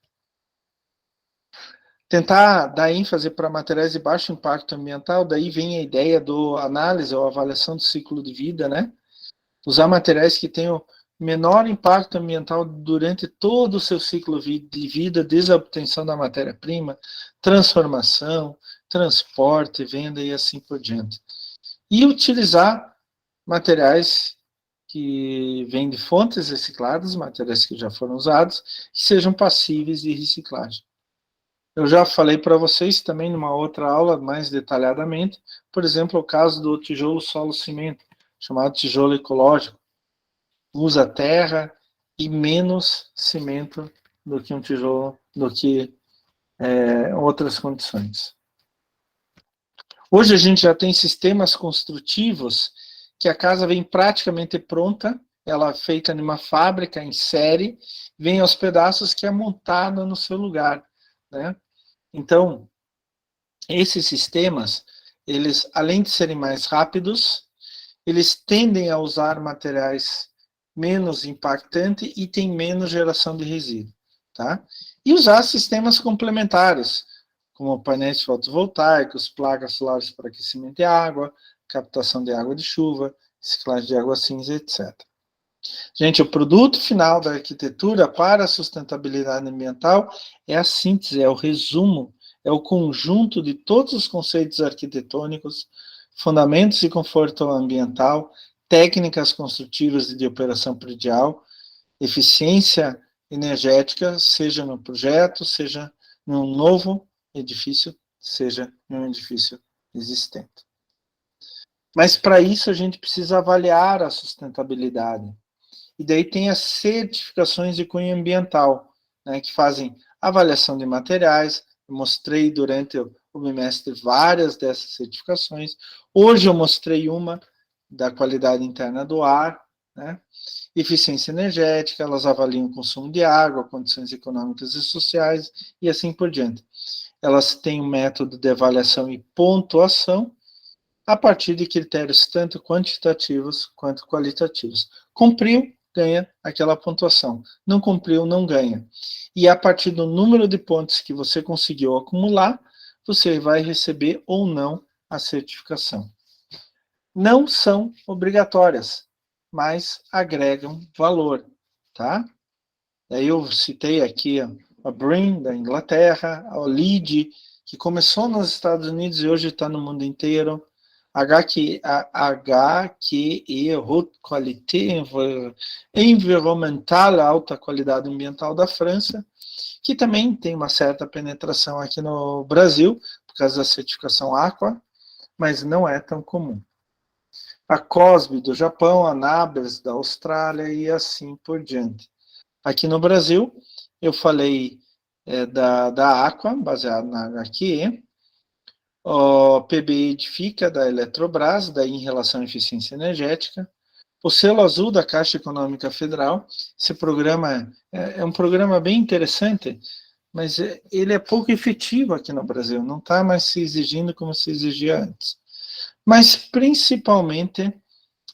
S1: Tentar dar ênfase para materiais de baixo impacto ambiental, daí vem a ideia do análise ou avaliação do ciclo de vida, né? Usar materiais que tenham menor impacto ambiental durante todo o seu ciclo de vida, desde a obtenção da matéria-prima, transformação, transporte, venda e assim por diante. E utilizar materiais que vêm de fontes recicladas, materiais que já foram usados, que sejam passíveis de reciclagem. Eu já falei para vocês também numa outra aula, mais detalhadamente, por exemplo, o caso do tijolo solo-cimento, chamado tijolo ecológico. Usa terra e menos cimento do que um tijolo, do que outras condições. Hoje a gente já tem sistemas construtivos que a casa vem praticamente pronta, ela é feita numa fábrica em série, vem aos pedaços que é montada no seu lugar, né? Então, esses sistemas, eles, além de serem mais rápidos, eles tendem a usar materiais menos impactantes e têm menos geração de resíduo, tá? E usar sistemas complementares, como painéis fotovoltaicos, placas solares para aquecimento de água, captação de água de chuva, reciclagem de água cinza, etc. Gente, o produto final da arquitetura para a sustentabilidade ambiental é a síntese, é o resumo, é o conjunto de todos os conceitos arquitetônicos, fundamentos de conforto ambiental, técnicas construtivas de operação predial, eficiência energética, seja no projeto, seja num novo edifício, seja num edifício existente. Mas para isso a gente precisa avaliar a sustentabilidade. E daí tem as certificações de cunho ambiental, né, que fazem avaliação de materiais. Eu mostrei durante o bimestre várias dessas certificações. Hoje eu mostrei uma da qualidade interna do ar, né? Eficiência energética, elas avaliam o consumo de água, condições econômicas e sociais, e assim por diante. Elas têm um método de avaliação e pontuação a partir de critérios tanto quantitativos quanto qualitativos. Cumpriu, ganha aquela pontuação. Não cumpriu, não ganha. E a partir do número de pontos que você conseguiu acumular, você vai receber ou não a certificação. Não são obrigatórias, mas agregam valor, tá? Daí eu citei aqui a BREEAM, da Inglaterra, a LEED, que começou nos Estados Unidos e hoje está no mundo inteiro, HQE, Haute Qualité Environnementale, alta qualidade ambiental da França, que também tem uma certa penetração aqui no Brasil, por causa da certificação Aqua, mas não é tão comum. A COSB do Japão, a NABERS da Austrália e assim por diante. Aqui no Brasil, eu falei da Aqua, baseado na HQE, o PBI Edifica, da Eletrobras, daí em relação à eficiência energética, o selo azul da Caixa Econômica Federal. Esse programa é um programa bem interessante, mas ele é pouco efetivo aqui no Brasil, não está mais se exigindo como se exigia antes. Mas principalmente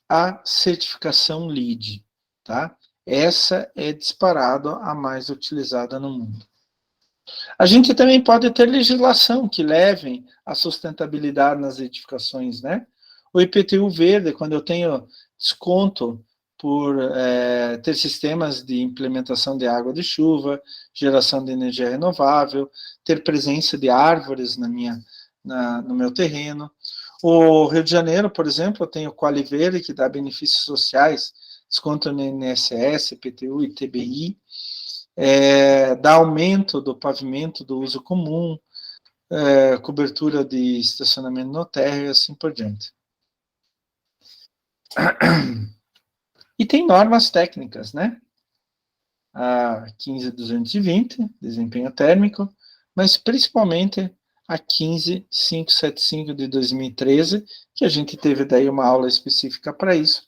S1: a certificação LEED, tá? Essa é disparado a mais utilizada no mundo. A gente também pode ter legislação que levem a sustentabilidade nas edificações, né? O IPTU verde, quando eu tenho desconto por ter sistemas de implementação de água de chuva, geração de energia renovável, ter presença de árvores no meu terreno. O Rio de Janeiro, por exemplo, tem o Quali Verde, que dá benefícios sociais, desconto no INSS, IPTU e TBI, dá aumento do pavimento do uso comum, cobertura de estacionamento no térreo e assim por diante. E tem normas técnicas, né? A 15220, desempenho térmico, mas principalmente a 15575 de 2013, que a gente teve daí uma aula específica para isso,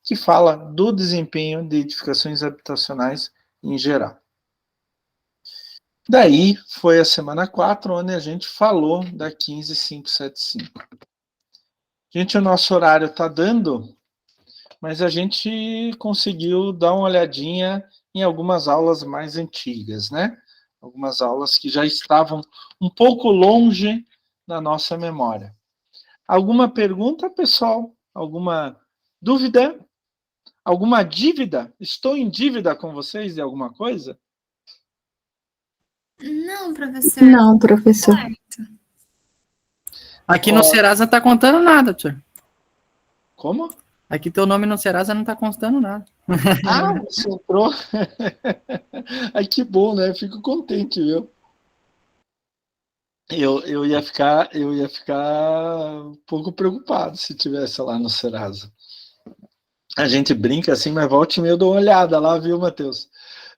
S1: que fala do desempenho de edificações habitacionais em geral. Daí foi a semana 4, onde a gente falou da 15575. Gente, o nosso horário está dando, mas a gente conseguiu dar uma olhadinha em algumas aulas mais antigas, né? Algumas aulas que já estavam um pouco longe da nossa memória. Alguma pergunta, pessoal? Alguma dúvida? Alguma dívida? Estou em dívida com vocês de alguma coisa?
S5: Não, professor.
S4: Não, professor.
S5: Certo.
S6: Aqui no Serasa não tá contando nada, professor.
S1: Como?
S6: Aqui teu nome no Serasa não tá constando nada.
S1: Ah, você entrou. Ai, que bom, né? Fico contente, viu? Eu ia ficar um pouco preocupado se tivesse lá no Serasa. A gente brinca assim, mas volta e meia eu dou uma olhada lá, viu, Matheus?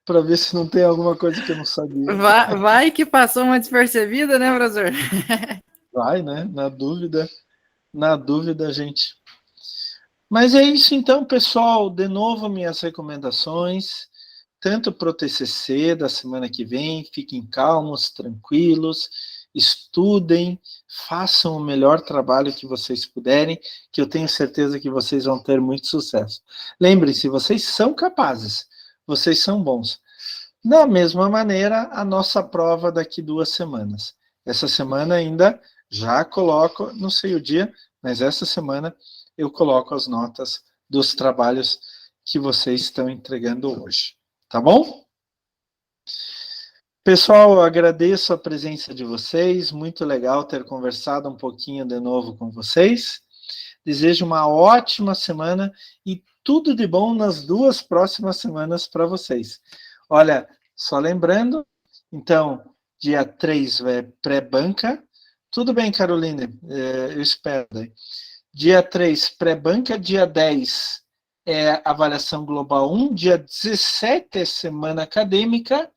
S1: Para ver se não tem alguma coisa que eu não sabia.
S6: Vai que passou uma despercebida, né, professor?
S1: Vai, né? Na dúvida, gente. Mas é isso então, pessoal. De novo, minhas recomendações, tanto para o TCC da semana que vem, fiquem calmos, tranquilos, estudem, façam o melhor trabalho que vocês puderem, que eu tenho certeza que vocês vão ter muito sucesso. Lembrem-se, vocês são capazes, vocês são bons. Da mesma maneira, a nossa prova daqui 2 semanas. Essa semana ainda já coloco, não sei o dia, mas essa semana eu coloco as notas dos trabalhos que vocês estão entregando hoje. Tá bom? Pessoal, eu agradeço a presença de vocês. Muito legal ter conversado um pouquinho de novo com vocês. Desejo uma ótima semana e tudo de bom nas 2 próximas semanas para vocês. Olha, só lembrando, então, dia 3 é pré-banca. Tudo bem, Caroline? Eu espero. Dia 3, pré-banca. Dia 10 é avaliação global 1. Dia 17 é semana acadêmica.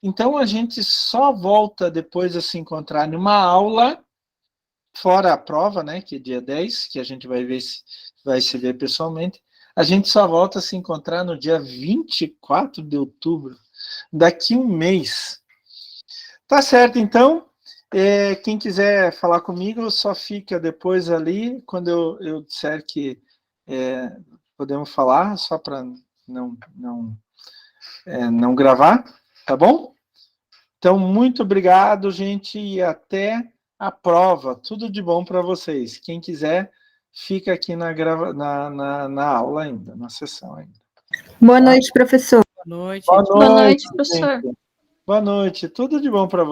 S1: Então, a gente só volta depois a se encontrar numa aula, fora a prova, né, que é dia 10, que a gente vai se ver pessoalmente. A gente só volta a se encontrar no dia 24 de outubro, daqui um mês. Tá certo, então. Quem quiser falar comigo, só fica depois ali, quando eu disser que podemos falar, só para não gravar, tá bom? Então, muito obrigado, gente, e até a prova. Tudo de bom para vocês. Quem quiser, fica aqui na aula ainda, na sessão ainda.
S4: Boa noite, professor.
S6: Boa noite.
S1: Boa
S2: Boa noite,
S1: noite,
S2: professor.
S1: gente. Boa noite. Tudo de bom para vocês.